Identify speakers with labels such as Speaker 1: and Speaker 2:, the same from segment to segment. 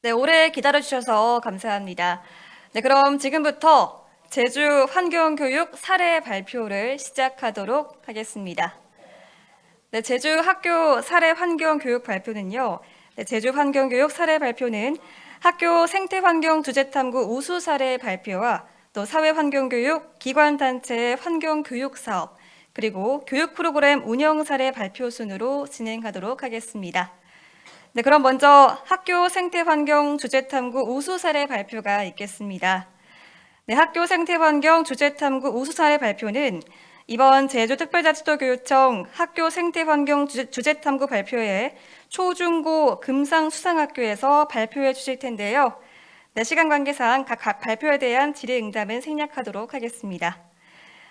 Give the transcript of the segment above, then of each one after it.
Speaker 1: 네, 오래 기다려주셔서 감사합니다. 네, 그럼 지금부터 제주 환경교육 사례 발표를 시작하도록 하겠습니다. 네, 제주 학교 사례 환경교육 발표는요. 네, 제주 환경교육 사례 발표는 학교 생태환경 주제탐구 우수 사례 발표와 또 사회환경교육 기관단체의 환경교육 사업, 그리고 교육 프로그램 운영 사례 발표 순으로 진행하도록 하겠습니다. 네, 그럼 먼저 학교 생태환경 주제탐구 우수 사례 발표가 있겠습니다. 네, 학교 생태환경 주제탐구 우수 사례 발표는 이번 제주특별자치도교육청 학교 생태환경 주제탐구 발표에 초중고 금상수상학교에서 발표해 주실 텐데요. 네, 시간 관계상 각 발표에 대한 질의응답은 생략하도록 하겠습니다.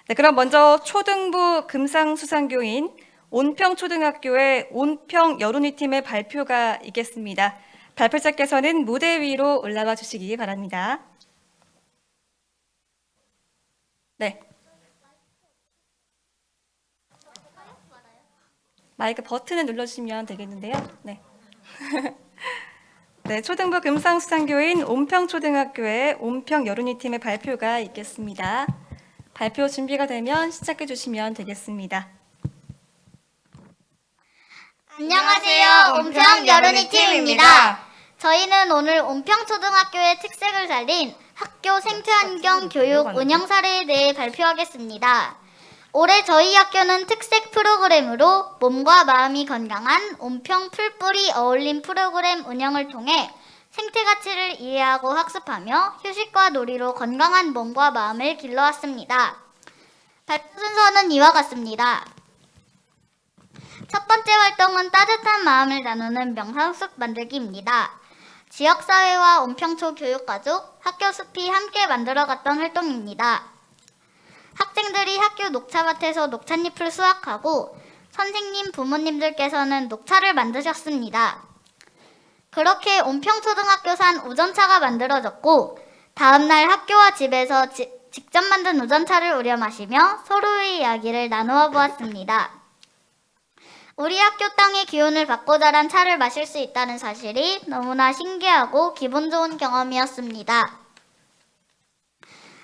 Speaker 1: 네, 그럼 먼저 초등부 금상수상교인 온평초등학교의 온평여론위팀의 발표가 있겠습니다. 발표자께서는 무대 위로 올라와 주시기 바랍니다. 네. 마이크 버튼을 눌러주시면 되겠는데요. 네. 네, 초등부 금상수상교인 온평초등학교의 온평여론위팀의 발표가 있겠습니다. 발표 준비가 되면 시작해 주시면 되겠습니다.
Speaker 2: 안녕하세요. 온평 여론이 팀입니다. 저희는 오늘 온평초등학교의 특색을 살린 학교 생태환경 교육 운영 사례에 대해 발표하겠습니다. 올해 저희 학교는 특색 프로그램으로 몸과 마음이 건강한 온평 풀뿌리 어울림 프로그램 운영을 통해 생태 가치를 이해하고 학습하며 휴식과 놀이로 건강한 몸과 마음을 길러왔습니다. 발표 순서는 이와 같습니다. 첫 번째 활동은 따뜻한 마음을 나누는 명상숲 만들기입니다. 지역사회와 온평초 교육가족, 학교 숲이 함께 만들어갔던 활동입니다. 학생들이 학교 녹차밭에서 녹찻잎을 수확하고 선생님, 부모님들께서는 녹차를 만드셨습니다. 그렇게 온평초등학교산 우전차가 만들어졌고 다음날 학교와 집에서 직접 만든 우전차를 우려 마시며 서로의 이야기를 나누어 보았습니다. 우리 학교 땅의 기운을 받고 자란 차를 마실 수 있다는 사실이 너무나 신기하고 기분 좋은 경험이었습니다.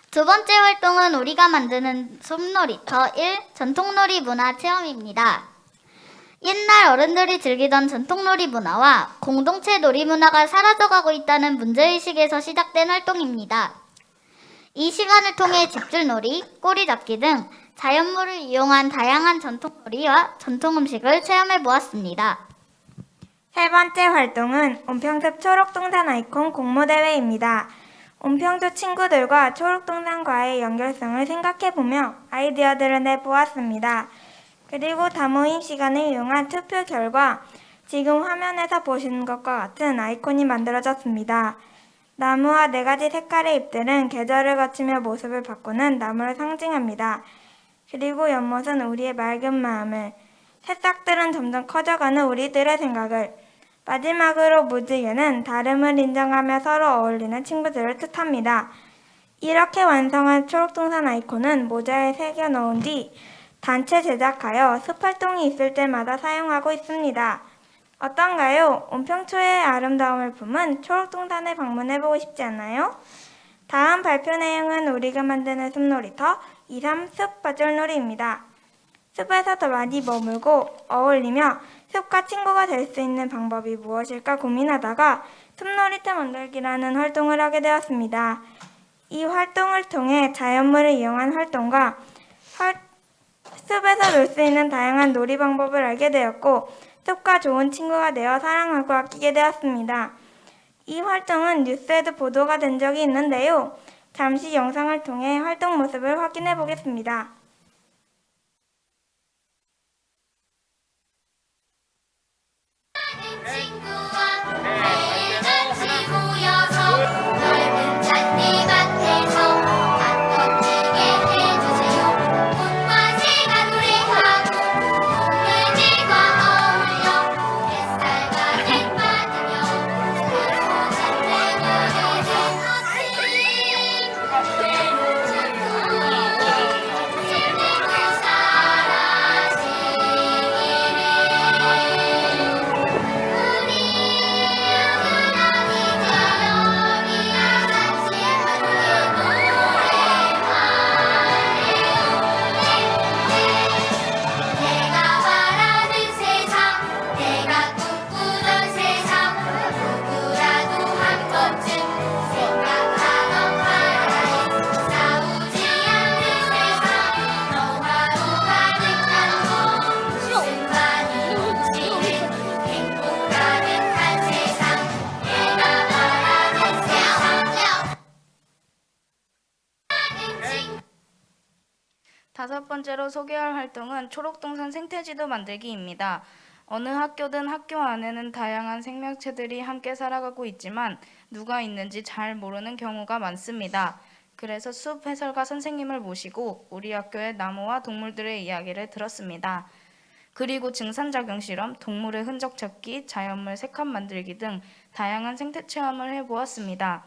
Speaker 2: 두 번째 활동은 우리가 만드는 숲놀이터 1 전통놀이 문화 체험입니다. 옛날 어른들이 즐기던 전통놀이 문화와 공동체 놀이 문화가 사라져가고 있다는 문제의식에서 시작된 활동입니다. 이 시간을 통해 집줄놀이, 꼬리잡기 등 자연물을 이용한 다양한 전통놀이와 전통음식을 체험해 보았습니다.
Speaker 3: 세 번째 활동은 온평숲 초록동산 아이콘 공모대회입니다. 온평도 친구들과 초록동산과의 연결성을 생각해보며 아이디어들을 내보았습니다. 그리고 다모임 시간을 이용한 투표 결과 지금 화면에서 보시는 것과 같은 아이콘이 만들어졌습니다. 나무와 4가지 색깔의 잎들은 계절을 거치며 모습을 바꾸는 나무를 상징합니다. 그리고 연못은 우리의 맑은 마음을, 새싹들은 점점 커져가는 우리들의 생각을, 마지막으로 무지개는 다름을 인정하며 서로 어울리는 친구들을 뜻합니다. 이렇게 완성한 초록동산 아이콘은 모자에 새겨 넣은 뒤 단체 제작하여 숲 활동이 있을 때마다 사용하고 있습니다. 어떤가요? 온평초의 아름다움을 품은 초록동산에 방문해보고 싶지 않나요? 다음 발표 내용은 우리가 만드는 숲놀이터 2-3 숲바줄놀이입니다. 숲에서 더 많이 머물고 어울리며 숲과 친구가 될 수 있는 방법이 무엇일까 고민하다가 숲놀이터 만들기라는 활동을 하게 되었습니다. 이 활동을 통해 자연물을 이용한 활동과 숲에서 놀 수 있는 다양한 놀이 방법을 알게 되었고 숲과 좋은 친구가 되어 사랑하고 아끼게 되었습니다. 이 활동은 뉴스에도 보도가 된 적이 있는데요. 잠시 영상을 통해 활동 모습을 확인해 보겠습니다.
Speaker 4: 번째로 소개할 활동은 초록동산 생태지도 만들기입니다. 어느 학교든 학교 안에는 다양한 생명체들이 함께 살아가고 있지만 누가 있는지 잘 모르는 경우가 많습니다. 그래서 숲 해설가 선생님을 모시고 우리 학교의 나무와 동물들의 이야기를 들었습니다. 그리고 증산작용 실험, 동물의 흔적 찾기, 자연물 색합 만들기 등 다양한 생태 체험을 해보았습니다.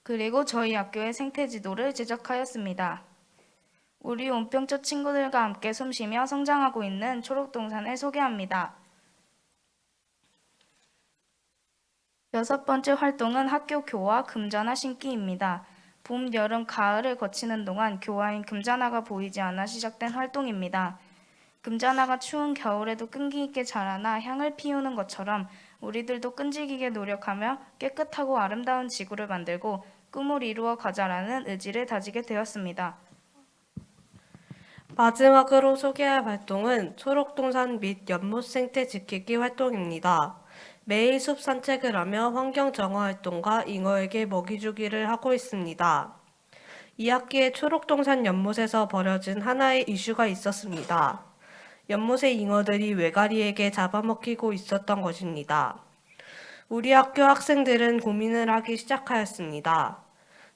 Speaker 4: 그리고 저희 학교의 생태지도를 제작하였습니다. 우리 온평초 친구들과 함께 숨쉬며 성장하고 있는 초록동산을 소개합니다. 여섯 번째 활동은 학교 교화 금자나 신기입니다. 봄, 여름, 가을을 거치는 동안 교화인 금자나가 보이지 않아 시작된 활동입니다. 금자나가 추운 겨울에도 끈기 있게 자라나 향을 피우는 것처럼 우리들도 끈질기게 노력하며 깨끗하고 아름다운 지구를 만들고 꿈을 이루어 가자라는 의지를 다지게 되었습니다.
Speaker 5: 마지막으로 소개할 활동은 초록동산 및 연못 생태 지키기 활동입니다. 매일 숲 산책을 하며 환경 정화 활동과 잉어에게 먹이 주기를 하고 있습니다. 2학기에 초록동산 연못에서 벌어진 하나의 이슈가 있었습니다. 연못의 잉어들이 외가리에게 잡아먹히고 있었던 것입니다. 우리 학교 학생들은 고민을 하기 시작하였습니다.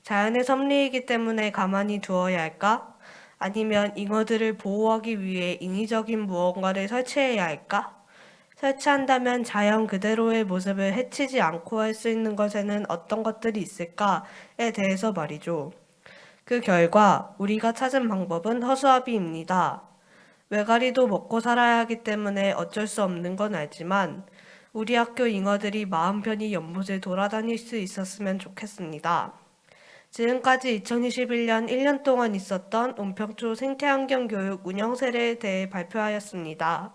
Speaker 5: 자연의 섭리이기 때문에 가만히 두어야 할까? 아니면 잉어들을 보호하기 위해 인위적인 무언가를 설치해야 할까? 설치한다면 자연 그대로의 모습을 해치지 않고 할 수 있는 것에는 어떤 것들이 있을까에 대해서 말이죠. 그 결과 우리가 찾은 방법은 허수아비입니다. 외가리도 먹고 살아야 하기 때문에 어쩔 수 없는 건 알지만 우리 학교 잉어들이 마음 편히 연못을 돌아다닐 수 있었으면 좋겠습니다. 지금까지 2021년 1년 동안 있었던 온평초 생태환경교육 운영 사례에 대해 발표하였습니다.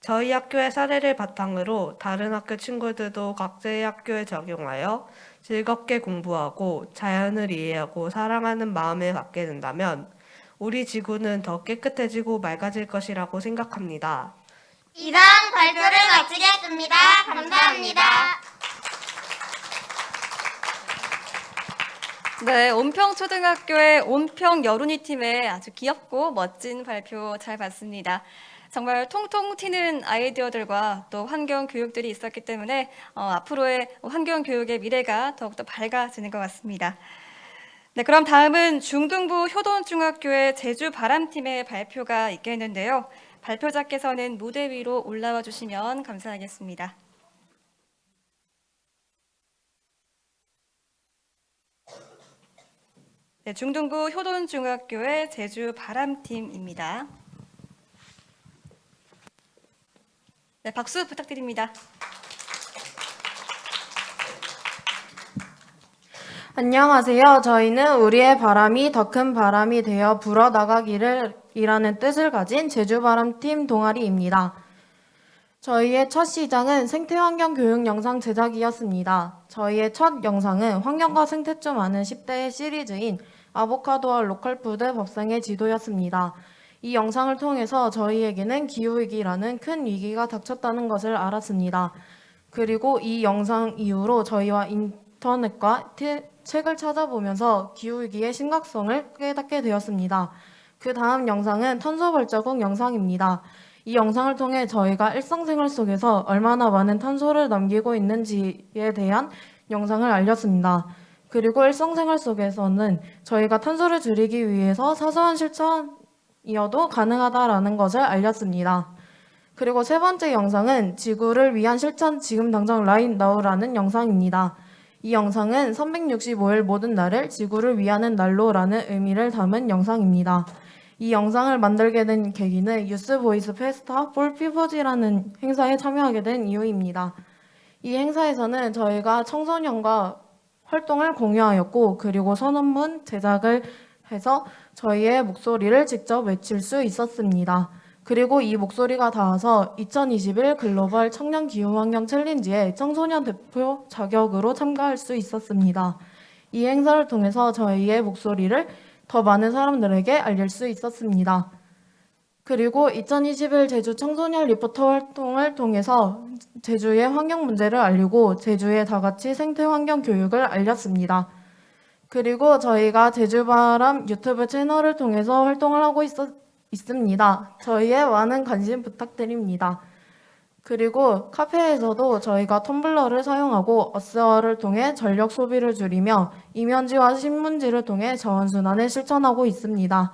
Speaker 5: 저희 학교의 사례를 바탕으로 다른 학교 친구들도 각자의 학교에 적용하여 즐겁게 공부하고 자연을 이해하고 사랑하는 마음을 갖게 된다면 우리 지구는 더 깨끗해지고 맑아질 것이라고 생각합니다.
Speaker 2: 이상 발표를 마치겠습니다. 감사합니다.
Speaker 1: 네, 온평초등학교의 온평여론이 팀의 아주 귀엽고 멋진 발표 잘 봤습니다. 정말 통통 튀는 아이디어들과 또 환경 교육들이 있었기 때문에 앞으로의 환경 교육의 미래가 더욱더 밝아지는 것 같습니다. 네, 그럼 다음은 중등부 효돈중학교의 제주바람팀의 발표가 있겠는데요. 발표자께서는 무대 위로 올라와 주시면 감사하겠습니다. 네, 중등부 효돈중학교의 제주바람팀입니다. 네, 박수 부탁드립니다.
Speaker 6: 안녕하세요. 저희는 우리의 바람이 더 큰 바람이 되어 불어나가기를 이라는 뜻을 가진 제주바람팀 동아리입니다. 저희의 첫 시작은 생태환경 교육 영상 제작이었습니다. 저희의 첫 영상은 환경과 생태 좀 아는 10대의 시리즈인 아보카도와 로컬푸드 밥상의 지도였습니다. 이 영상을 통해서 저희에게는 기후위기라는 큰 위기가 닥쳤다는 것을 알았습니다. 그리고 이 영상 이후로 저희와 인터넷과 책을 찾아보면서 기후위기의 심각성을 깨닫게 되었습니다. 그 다음 영상은 탄소 발자국 영상입니다. 이 영상을 통해 저희가 일상생활 속에서 얼마나 많은 탄소를 남기고 있는지에 대한 영상을 알렸습니다. 그리고 일상생활 속에서는 저희가 탄소를 줄이기 위해서 사소한 실천이어도 가능하다라는 것을 알렸습니다. 그리고 세 번째 영상은 지구를 위한 실천 지금 당장 right now라는 영상입니다. 이 영상은 365일 모든 날을 지구를 위하는 날로라는 의미를 담은 영상입니다. 이 영상을 만들게 된 계기는 유스보이스 페스타 폴피버지라는 행사에 참여하게 된 이유입니다. 이 행사에서는 저희가 청소년과 활동을 공유하였고 그리고 선언문 제작을 해서 저희의 목소리를 직접 외칠 수 있었습니다. 그리고 이 목소리가 닿아서 2021 글로벌 청년 기후환경 챌린지에 청소년 대표 자격으로 참가할 수 있었습니다. 이 행사를 통해서 저희의 목소리를 더 많은 사람들에게 알릴 수 있었습니다. 그리고 2021 제주 청소년 리포터 활동을 통해서 제주의 환경 문제를 알리고 제주의 다같이 생태환경 교육을 알렸습니다. 그리고 저희가 제주바람 유튜브 채널을 통해서 활동을 하고 있습니다. 저희의 많은 관심 부탁드립니다. 그리고 카페에서도 저희가 텀블러를 사용하고 어스어를 통해 전력 소비를 줄이며 이면지와 신문지를 통해 자원순환을 실천하고 있습니다.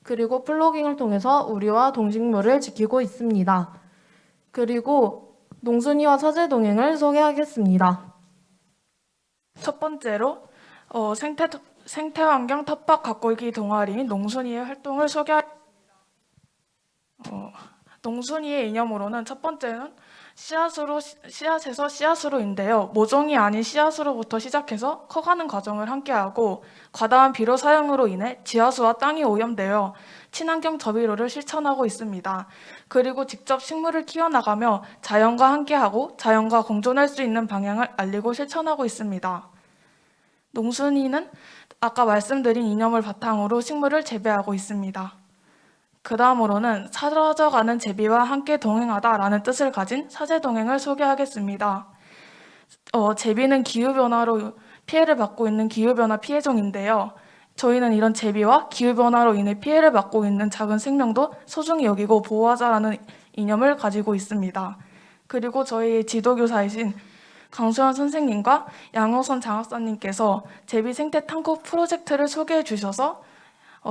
Speaker 6: 그리고 플로깅을 통해서 우리와 동식물을 지키고 있습니다. 그리고 농순이와 사제 동행을 소개하겠습니다.
Speaker 7: 첫 번째로 생태환경 텃밭 가꾸기 동아리 농순이의 활동을 농순이의 이념으로는 첫 번째는 씨앗에서 씨앗으로인데요. 모종이 아닌 씨앗으로부터 시작해서 커가는 과정을 함께하고 과다한 비료 사용으로 인해 지하수와 땅이 오염되어 친환경 저비료를 실천하고 있습니다. 그리고 직접 식물을 키워나가며 자연과 함께하고 자연과 공존할 수 있는 방향을 알리고 실천하고 있습니다. 농순이는 아까 말씀드린 이념을 바탕으로 식물을 재배하고 있습니다. 그 다음으로는 사라져가는 제비와 함께 동행하다라는 뜻을 가진 사제동행을 소개하겠습니다. 제비는 기후변화로 피해를 받고 있는 기후변화 피해종인데요. 저희는 이런 제비와 기후변화로 인해 피해를 받고 있는 작은 생명도 소중히 여기고 보호하자라는 이념을 가지고 있습니다. 그리고 저희 지도교사이신 강수현 선생님과 양호선 장학사님께서 제비 생태 탐구 프로젝트를 소개해 주셔서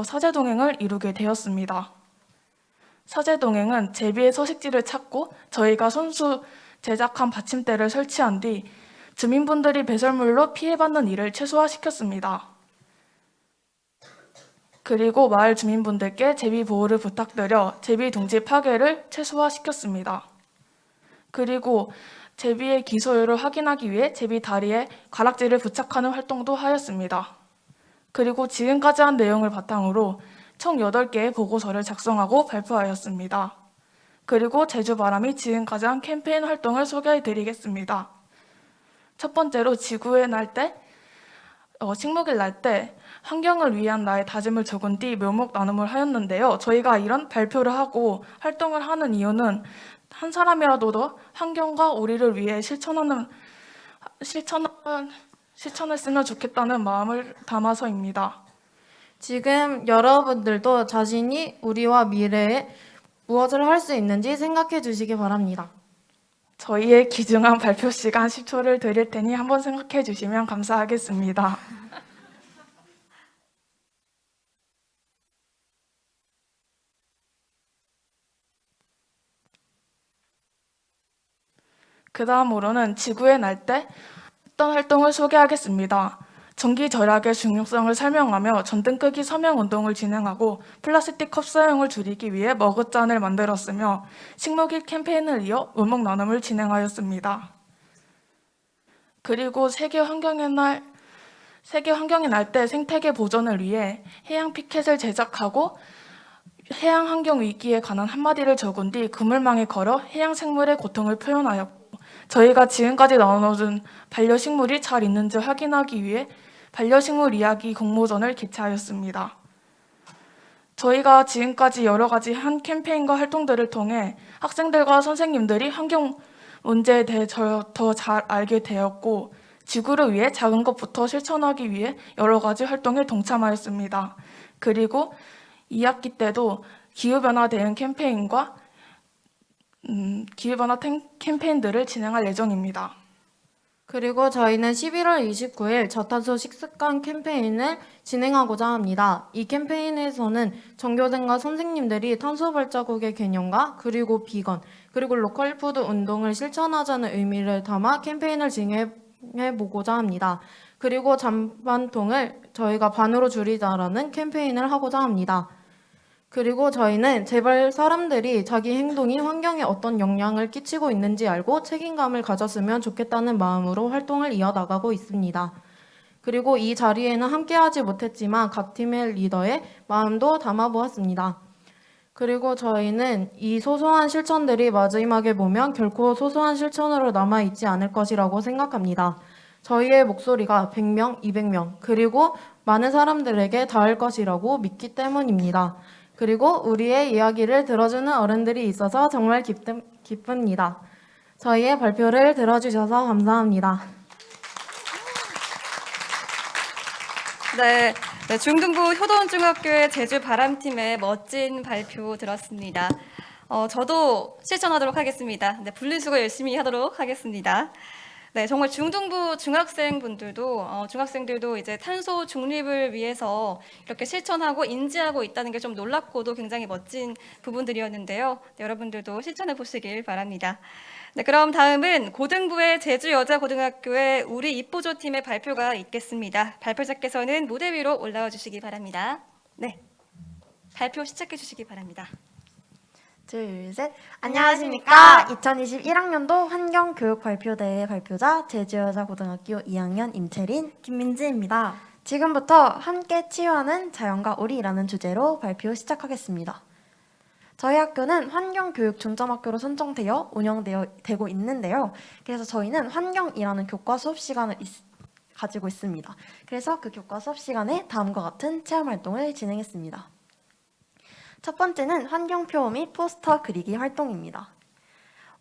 Speaker 7: 사제동행을 이루게 되었습니다. 사제동행은 제비의 서식지를 찾고 저희가 손수 제작한 받침대를 설치한 뒤 주민분들이 배설물로 피해받는 일을 최소화시켰습니다. 그리고 마을 주민분들께 제비 보호를 부탁드려 제비 둥지 파괴를 최소화시켰습니다. 그리고 제비의 기소율을 확인하기 위해 제비 다리에 가락지를 부착하는 활동도 하였습니다. 그리고 지금까지 한 내용을 바탕으로 총 8개의 보고서를 작성하고 발표하였습니다. 그리고 제주바람이 지금까지 한 캠페인 활동을 소개해드리겠습니다. 첫 번째로 지구의 날 때, 식목일 날 때 환경을 위한 나의 다짐을 적은 뒤 묘목 나눔을 하였는데요. 저희가 이런 발표를 하고 활동을 하는 이유는 한 사람이라도 더 환경과 우리를 위해 실천했으면 좋겠다는 마음을 담아서입니다.
Speaker 6: 지금 여러분들도 자신이 우리와 미래에 무엇을 할 수 있는지 생각해 주시기 바랍니다.
Speaker 7: 저희의 귀중한 발표 시간 10초를 드릴 테니 한번 생각해 주시면 감사하겠습니다. 그 다음으로는 지구의 날 때 어떤 활동을 소개하겠습니다. 전기 절약의 중요성을 설명하며 전등 끄기 서명 운동을 진행하고 플라스틱 컵 사용을 줄이기 위해 머그잔을 만들었으며 식목일 캠페인을 이어 묘목 나눔을 진행하였습니다. 그리고 세계 환경의 날 때 생태계 보존을 위해 해양 피켓을 제작하고 해양 환경 위기에 관한 한마디를 적은 뒤 그물망에 걸어 해양 생물의 고통을 표현하였고 저희가 지금까지 나눠준 반려식물이 잘 있는지 확인하기 위해 반려식물 이야기 공모전을 개최하였습니다. 저희가 지금까지 여러 가지 한 캠페인과 활동들을 통해 학생들과 선생님들이 환경 문제에 대해 더 잘 알게 되었고 지구를 위해 작은 것부터 실천하기 위해 여러 가지 활동에 동참하였습니다. 그리고 2학기 때도 기후변화 대응 캠페인과 기후변화 캠페인들을 진행할 예정입니다.
Speaker 6: 그리고 저희는 11월 29일 저탄소 식습관 캠페인을 진행하고자 합니다. 이 캠페인에서는 전교생과 선생님들이 탄소 발자국의 개념과 그리고 비건, 그리고 로컬 푸드 운동을 실천하자는 의미를 담아 캠페인을 진행해 보고자 합니다. 그리고 잔반통을 저희가 반으로 줄이자라는 캠페인을 하고자 합니다. 그리고 저희는 제발 사람들이 자기 행동이 환경에 어떤 영향을 끼치고 있는지 알고 책임감을 가졌으면 좋겠다는 마음으로 활동을 이어나가고 있습니다. 그리고 이 자리에는 함께하지 못했지만 각 팀의 리더의 마음도 담아보았습니다. 그리고 저희는 이 소소한 실천들이 마지막에 보면 결코 소소한 실천으로 남아있지 않을 것이라고 생각합니다. 저희의 목소리가 100명, 200명, 그리고 많은 사람들에게 닿을 것이라고 믿기 때문입니다. 그리고 우리의 이야기를 들어주는 어른들이 있어서 정말 기쁩니다. 저희의 발표를 들어주셔서 감사합니다.
Speaker 1: 네, 네, 중등부 효동중학교의 제주 바람팀의 멋진 발표 들었습니다. 저도 실천하도록 하겠습니다. 네, 분리수거 열심히 하도록 하겠습니다. 네, 정말 중등부 중학생들도 이제 탄소 중립을 위해서 이렇게 실천하고 인지하고 있다는 게 좀 놀랍고도 굉장히 멋진 부분들이었는데요. 네, 여러분들도 실천해 보시길 바랍니다. 네, 그럼 다음은 고등부의 제주여자고등학교의 우리 이뽀조 팀의 발표가 있겠습니다. 발표자께서는 무대 위로 올라와 주시기 바랍니다. 네, 발표 시작해 주시기 바랍니다.
Speaker 8: 둘, 셋. 안녕하십니까. 2021학년도 환경교육발표대회 발표자 제주여자고등학교 2학년 임채린, 김민지입니다. 지금부터 함께 치유하는 자연과 우리라는 주제로 발표 시작하겠습니다. 저희 학교는 환경교육 중점학교로 선정되어 운영되고 있는데요. 그래서 저희는 환경이라는 교과 수업 시간을 가지고 있습니다. 그래서 그 교과 수업 시간에 다음과 같은 체험활동을 진행했습니다. 첫 번째는 환경표 및 포스터 그리기 활동입니다.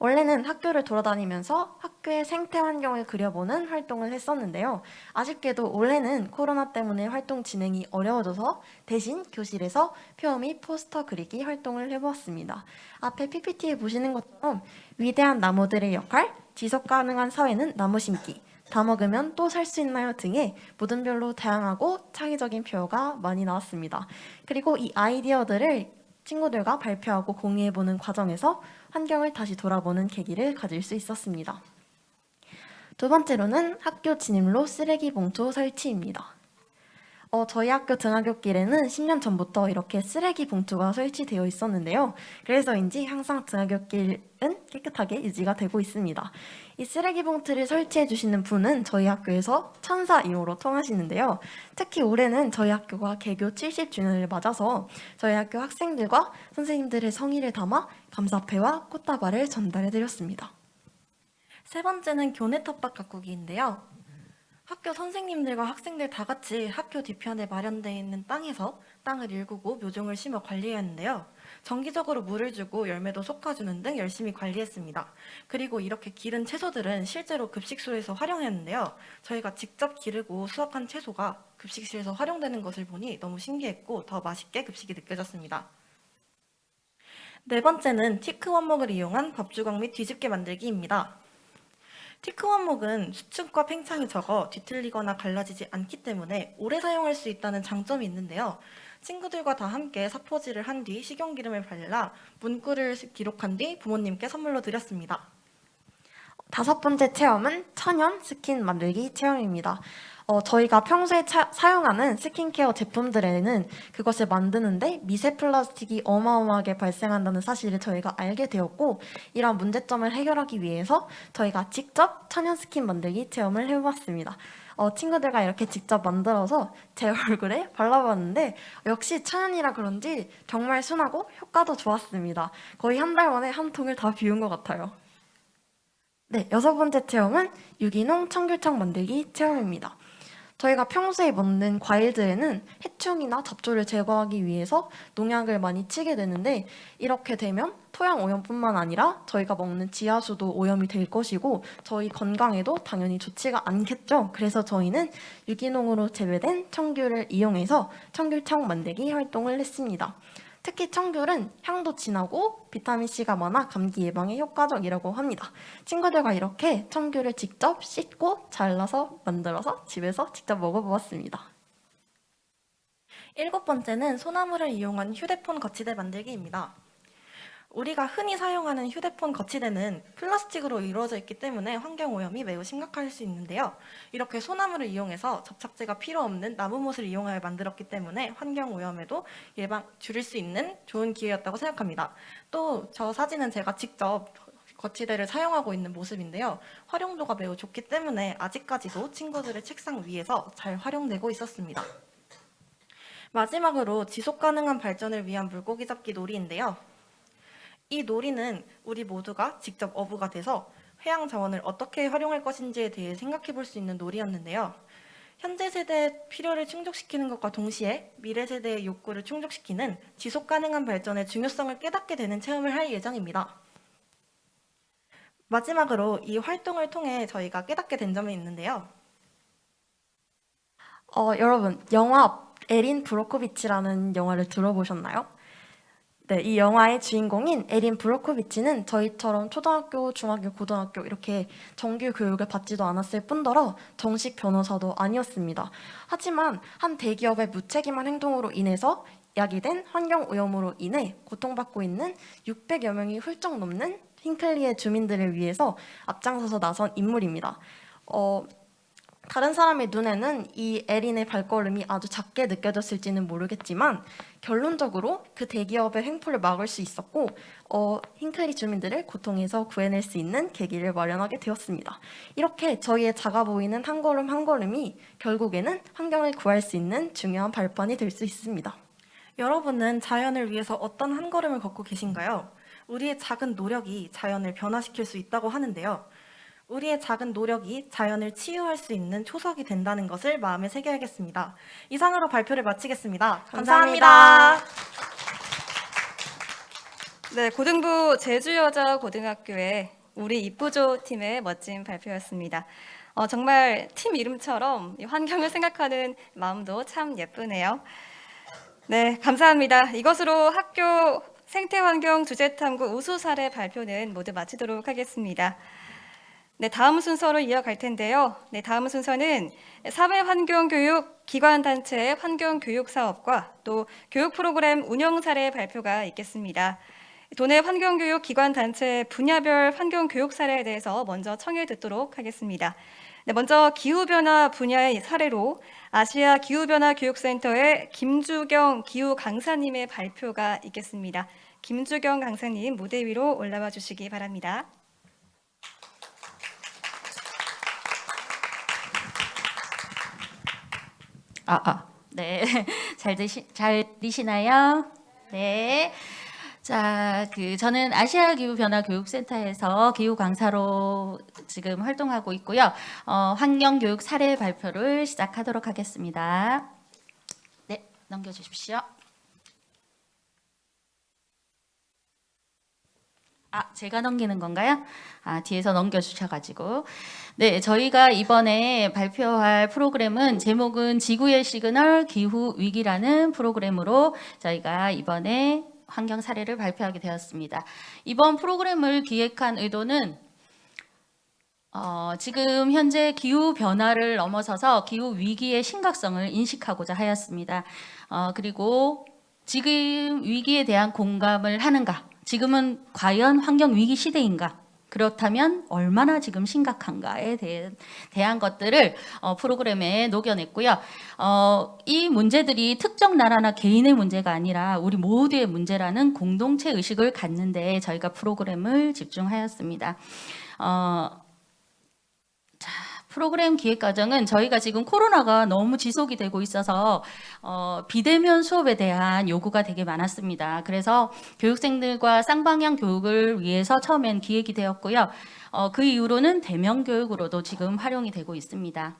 Speaker 8: 원래는 학교를 돌아다니면서 학교의 생태 환경을 그려보는 활동을 했었는데요. 아쉽게도 올해는 코로나 때문에 활동 진행이 어려워져서 대신 교실에서 표 및 포스터 그리기 활동을 해보았습니다. 앞에 PPT에 보시는 것처럼 위대한 나무들의 역할, 지속 가능한 사회는 나무 심기, 다 먹으면 또 살 수 있나요 등의 모든별로 다양하고 창의적인 표어가 많이 나왔습니다. 그리고 이 아이디어들을 친구들과 발표하고 공유해보는 과정에서 환경을 다시 돌아보는 계기를 가질 수 있었습니다. 두 번째로는 학교 진입로 쓰레기 봉투 설치입니다. 저희 학교 등하굣길에는 10년 전부터 이렇게 쓰레기 봉투가 설치되어 있었는데요. 그래서인지 항상 등하굣길은 깨끗하게 유지가 되고 있습니다. 이 쓰레기 봉투를 설치해 주시는 분은 저희 학교에서 천사 1호로 통하시는데요. 특히 올해는 저희 학교가 개교 70주년을 맞아서 저희 학교 학생들과 선생님들의 성의를 담아 감사패와 꽃다발을 전달해 드렸습니다. 세 번째는 교내 텃밭 가꾸기인데요. 학교 선생님들과 학생들 다 같이 학교 뒤편에 마련되어 있는 땅에서 땅을 일구고 묘종을 심어 관리해야 하는데요. 정기적으로 물을 주고 열매도 솎아주는 등 열심히 관리했습니다. 그리고 이렇게 기른 채소들은 실제로 급식소에서 활용했는데요. 저희가 직접 기르고 수확한 채소가 급식실에서 활용되는 것을 보니 너무 신기했고 더 맛있게 급식이 느껴졌습니다. 네 번째는 티크 원목을 이용한 밥주걱 및 뒤집개 만들기입니다. 티크 원목은 수축과 팽창이 적어 뒤틀리거나 갈라지지 않기 때문에 오래 사용할 수 있다는 장점이 있는데요. 친구들과 다 함께 사포질을 한 뒤 식용기름을 발라 문구를 기록한 뒤 부모님께 선물로 드렸습니다. 다섯 번째 체험은 천연 스킨 만들기 체험입니다. 저희가 평소에 사용하는 스킨케어 제품들에는 그것을 만드는데 미세 플라스틱이 어마어마하게 발생한다는 사실을 저희가 알게 되었고, 이런 문제점을 해결하기 위해서 저희가 직접 천연 스킨 만들기 체험을 해보았습니다. 친구들과 이렇게 직접 만들어서 제 얼굴에 발라봤는데 역시 천연이라 그런지 정말 순하고 효과도 좋았습니다. 거의 한 달 만에 한 통을 다 비운 것 같아요. 네, 여섯 번째 체험은 유기농 청귤청 만들기 체험입니다. 저희가 평소에 먹는 과일들에는 해충이나 잡초를 제거하기 위해서 농약을 많이 치게 되는데, 이렇게 되면 토양 오염뿐만 아니라 저희가 먹는 지하수도 오염이 될 것이고 저희 건강에도 당연히 좋지가 않겠죠. 그래서 저희는 유기농으로 재배된 청귤을 이용해서 청귤청 만들기 활동을 했습니다. 특히 청귤은 향도 진하고 비타민C가 많아 감기 예방에 효과적이라고 합니다. 친구들과 이렇게 청귤을 직접 씻고 잘라서 만들어서 집에서 직접 먹어보았습니다. 일곱 번째는 소나무를 이용한 휴대폰 거치대 만들기입니다. 우리가 흔히 사용하는 휴대폰 거치대는 플라스틱으로 이루어져 있기 때문에 환경오염이 매우 심각할 수 있는데요. 이렇게 소나무를 이용해서 접착제가 필요 없는 나무못을 이용하여 만들었기 때문에 환경오염에도 줄일 수 있는 좋은 기회였다고 생각합니다. 또 저 사진은 제가 직접 거치대를 사용하고 있는 모습인데요. 활용도가 매우 좋기 때문에 아직까지도 친구들의 책상 위에서 잘 활용되고 있었습니다. 마지막으로 지속가능한 발전을 위한 물고기 잡기 놀이인데요. 이 놀이는 우리 모두가 직접 어부가 돼서 해양 자원을 어떻게 활용할 것인지에 대해 생각해 볼 수 있는 놀이였는데요. 현재 세대의 필요를 충족시키는 것과 동시에 미래 세대의 욕구를 충족시키는 지속 가능한 발전의 중요성을 깨닫게 되는 체험을 할 예정입니다. 마지막으로 이 활동을 통해 저희가 깨닫게 된 점이 있는데요. 여러분, 영화 에린 브로코비치라는 영화를 들어보셨나요? 네, 이 영화의 주인공인 에린 브로코비치는 저희처럼 초등학교, 중학교, 고등학교 이렇게 정규 교육을 받지도 않았을 뿐더러 정식 변호사도 아니었습니다. 하지만 한 대기업의 무책임한 행동으로 인해서 야기된 환경오염으로 인해 고통받고 있는 600여 명이 훌쩍 넘는 힌클리의 주민들을 위해서 앞장서서 나선 인물입니다. 다른 사람의 눈에는 이 에린의 발걸음이 아주 작게 느껴졌을지는 모르겠지만 결론적으로 그 대기업의 횡포를 막을 수 있었고 힌클리 주민들을 고통에서 구해낼 수 있는 계기를 마련하게 되었습니다. 이렇게 저희의 작아 보이는 한 걸음 한 걸음이 결국에는 환경을 구할 수 있는 중요한 발판이 될 수 있습니다.
Speaker 9: 여러분은 자연을 위해서 어떤 한 걸음을 걷고 계신가요? 우리의 작은 노력이 자연을 변화시킬 수 있다고 하는데요. 우리의 작은 노력이 자연을 치유할 수 있는 초석이 된다는 것을 마음에 새겨야겠습니다. 이상으로 발표를 마치겠습니다. 감사합니다.
Speaker 1: 네, 고등부 제주여자고등학교의 우리 이쁘죠 팀의 멋진 발표였습니다. 정말 팀 이름처럼 이 환경을 생각하는 마음도 참 예쁘네요. 네, 감사합니다. 이것으로 학교 생태환경 주제탐구 우수 사례 발표는 모두 마치도록 하겠습니다. 네, 다음 순서로 이어갈 텐데요. 네, 다음 순서는 사회환경교육 기관단체 환경교육 사업과 또 교육 프로그램 운영 사례 발표가 있겠습니다. 도내 환경교육 기관단체 분야별 환경교육 사례에 대해서 먼저 청해 듣도록 하겠습니다. 네, 먼저 기후변화 분야의 사례로 아시아 기후변화 교육센터의 김주경 기후 강사님의 발표가 있겠습니다. 김주경 강사님 무대 위로 올라와 주시기 바랍니다.
Speaker 10: 네. 잘 들리시나요? 네. 자, 저는 아시아 기후 변화 교육센터에서 기후 강사로 지금 활동하고 있고요. 환경 교육 사례 발표를 시작하도록 하겠습니다. 네, 넘겨 주십시오. 제가 넘기는 건가요? 뒤에서 넘겨주셔가지고. 네, 저희가 이번에 발표할 프로그램은 제목은 지구의 시그널 기후 위기라는 프로그램으로 저희가 이번에 환경 사례를 발표하게 되었습니다. 이번 프로그램을 기획한 의도는 지금 현재 기후 변화를 넘어서서 기후 위기의 심각성을 인식하고자 하였습니다. 그리고 지금 위기에 대한 공감을 하는가? 지금은 과연 환경 위기 시대인가? 그렇다면 얼마나 지금 심각한가에 대한 것들을 프로그램에 녹여냈고요. 이 문제들이 특정 나라나 개인의 문제가 아니라 우리 모두의 문제라는 공동체 의식을 갖는 데 저희가 프로그램을 집중하였습니다. 프로그램 기획 과정은 저희가 지금 코로나가 너무 지속이 되고 있어서 비대면 수업에 대한 요구가 되게 많았습니다. 그래서 교육생들과 쌍방향 교육을 위해서 처음엔 기획이 되었고요. 그 이후로는 대면 교육으로도 지금 활용이 되고 있습니다.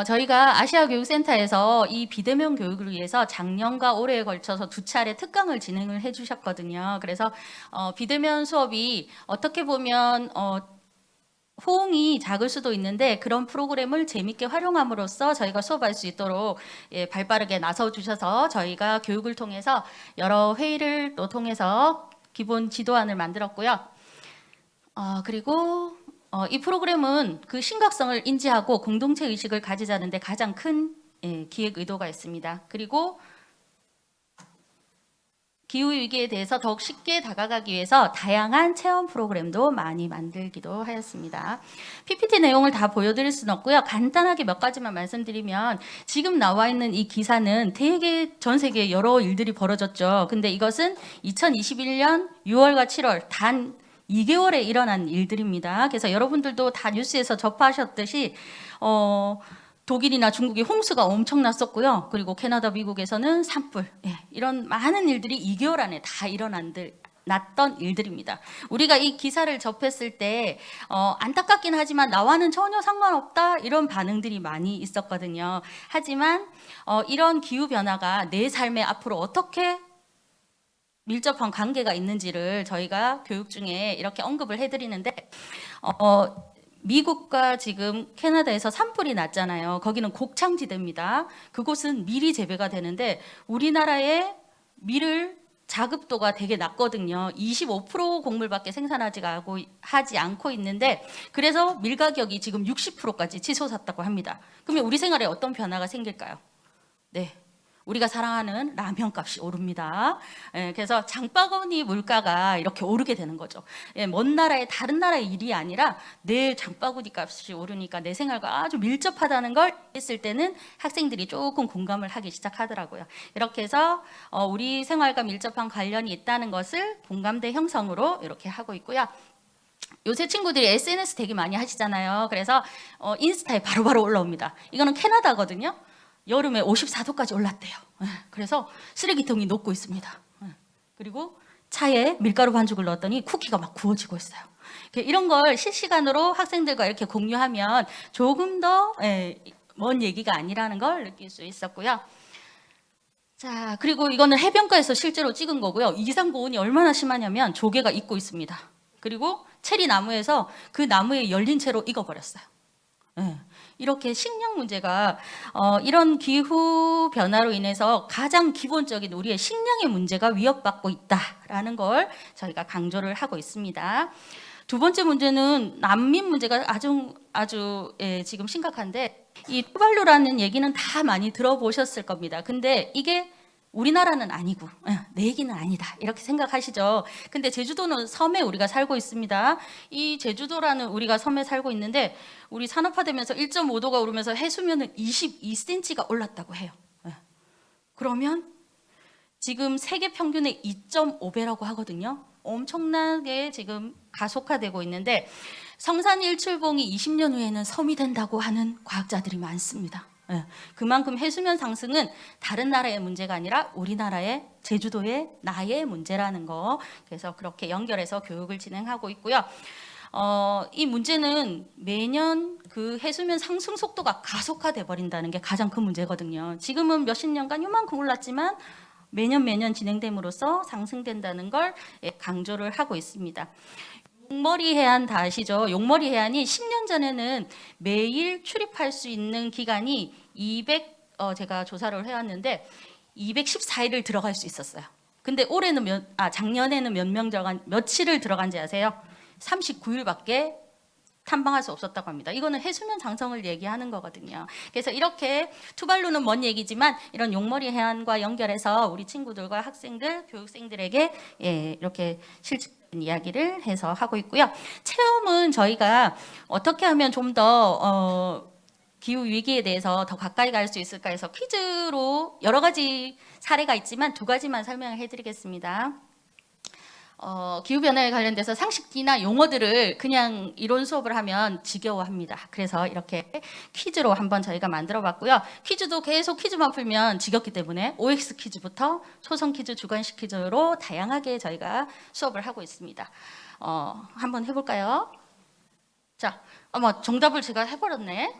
Speaker 10: 저희가 아시아 교육센터에서 이 비대면 교육을 위해서 작년과 올해에 걸쳐서 2차례 특강을 진행을 해주셨거든요. 그래서 비대면 수업이 어떻게 보면 호응이 작을 수도 있는데 그런 프로그램을 재밌게 활용함으로써 저희가 수업할 수 있도록 발빠르게 나서 주셔서 저희가 교육을 통해서 여러 회의를 또 통해서 기본 지도안을 만들었고요. 그리고 이 프로그램은 그 심각성을 인지하고 공동체 의식을 가지자는 데 가장 큰 기획 의도가 있습니다. 그리고 기후위기에 대해서 더욱 쉽게 다가가기 위해서 다양한 체험 프로그램도 많이 만들기도 하였습니다. PPT 내용을 다 보여드릴 수는 없고요. 간단하게 몇 가지만 말씀드리면 지금 나와 있는 이 기사는 되게 전 세계에 여러 일들이 벌어졌죠. 근데 이것은 2021년 6월과 7월 단 2개월에 일어난 일들입니다. 그래서 여러분들도 다 뉴스에서 접하셨듯이 독일이나 중국이 홍수가 엄청났었고요. 그리고 캐나다, 미국에서는 산불, 이런 많은 일들이 2개월 안에 다 났던 일들입니다. 우리가 이 기사를 접했을 때 안타깝긴 하지만 나와는 전혀 상관없다 이런 반응들이 많이 있었거든요. 하지만 이런 기후변화가 내 삶에 앞으로 어떻게 밀접한 관계가 있는지를 저희가 교육 중에 이렇게 언급을 해드리는데 미국과 지금 캐나다에서 산불이 났잖아요. 거기는 곡창지대입니다. 그곳은 밀이 재배가 되는데 우리나라의 밀을 자급도가 되게 낮거든요. 25% 곡물밖에 하지 않고 있는데 그래서 밀 가격이 지금 60%까지 치솟았다고 합니다. 그러면 우리 생활에 어떤 변화가 생길까요? 네. 우리가 사랑하는 라면 값이 오릅니다. 그래서 장바구니 물가가 이렇게 오르게 되는 거죠. 먼 나라의 다른 나라의 일이 아니라 내 장바구니 값이 오르니까 내 생활과 아주 밀접하다는 걸 했을 때는 학생들이 조금 공감을 하기 시작하더라고요. 이렇게 해서 우리 생활과 밀접한 관련이 있다는 것을 공감대 형성으로 이렇게 하고 있고요. 요새 친구들이 SNS 되게 많이 하시잖아요. 그래서 인스타에 바로바로 올라옵니다. 이거는 캐나다거든요. 여름에 54도까지 올랐대요. 그래서 쓰레기통이 녹고 있습니다. 그리고 차에 밀가루 반죽을 넣었더니 쿠키가 막 구워지고 있어요. 이런 걸 실시간으로 학생들과 이렇게 공유하면 조금 더 먼 얘기가 아니라는 걸 느낄 수 있었고요. 자, 그리고 이거는 해변가에서 실제로 찍은 거고요. 이상 고온이 얼마나 심하냐면 조개가 익고 있습니다. 그리고 체리 나무에서 그 나무에 열린 채로 익어버렸어요. 이렇게 식량 문제가 이런 기후 변화로 인해서 가장 기본적인 우리의 식량의 문제가 위협받고 있다라는 걸 저희가 강조를 하고 있습니다. 두 번째 문제는 난민 문제가 아주 지금 심각한데 이 투발루라는 얘기는 다 많이 들어보셨을 겁니다. 근데 이게 우리나라는 아니고 내 얘기는 아니다 이렇게 생각하시죠. 근데 제주도는 섬에 우리가 살고 있습니다. 이 제주도라는 우리가 섬에 살고 있는데 우리 산업화되면서 1.5도가 오르면서 해수면은 22cm가 올랐다고 해요. 그러면 지금 세계 평균의 2.5배라고 하거든요. 엄청나게 지금 가속화되고 있는데 성산 일출봉이 20년 후에는 섬이 된다고 하는 과학자들이 많습니다. 그만큼 해수면 상승은 다른 나라의 문제가 아니라 우리나라의 제주도의 나의 문제라는 거. 그래서 그렇게 연결해서 교육을 진행하고 있고요. 이 문제는 매년 그 해수면 상승 속도가 가속화돼 버린다는 게 가장 큰 문제거든요. 지금은 몇십 년간 요만큼 올랐지만 매년 진행됨으로써 상승된다는 걸 강조를 하고 있습니다. 용머리 해안 다 아시죠? 용머리 해안이 10년 전에는 매일 출입할 수 있는 기간이 제가 조사를 해왔는데 214일을 들어갈 수 있었어요. 근데 작년에는 며칠을 들어간지 아세요? 39일밖에 탐방할 수 없었다고 합니다. 이거는 해수면 상승을 얘기하는 거거든요. 그래서 이렇게 투발루는 먼 얘기지만 이런 용머리 해안과 연결해서 우리 친구들과 학생들, 교육생들에게 이렇게 실질적인 이야기를 해서 하고 있고요. 체험은 저희가 어떻게 하면 좀 더 기후 위기에 대해서 더 가까이 갈 수 있을까 해서 퀴즈로 여러 가지 사례가 있지만 두 가지만 설명을 해드리겠습니다. 기후변화에 관련돼서 상식이나 용어들을 그냥 이론 수업을 하면 지겨워합니다. 그래서 이렇게 퀴즈로 한번 저희가 만들어 봤고요. 퀴즈도 계속 퀴즈만 풀면 지겹기 때문에 OX 퀴즈부터 초성 퀴즈, 주관식 퀴즈로 다양하게 저희가 수업을 하고 있습니다. 한번 해볼까요? 자, 정답을 제가 해버렸네.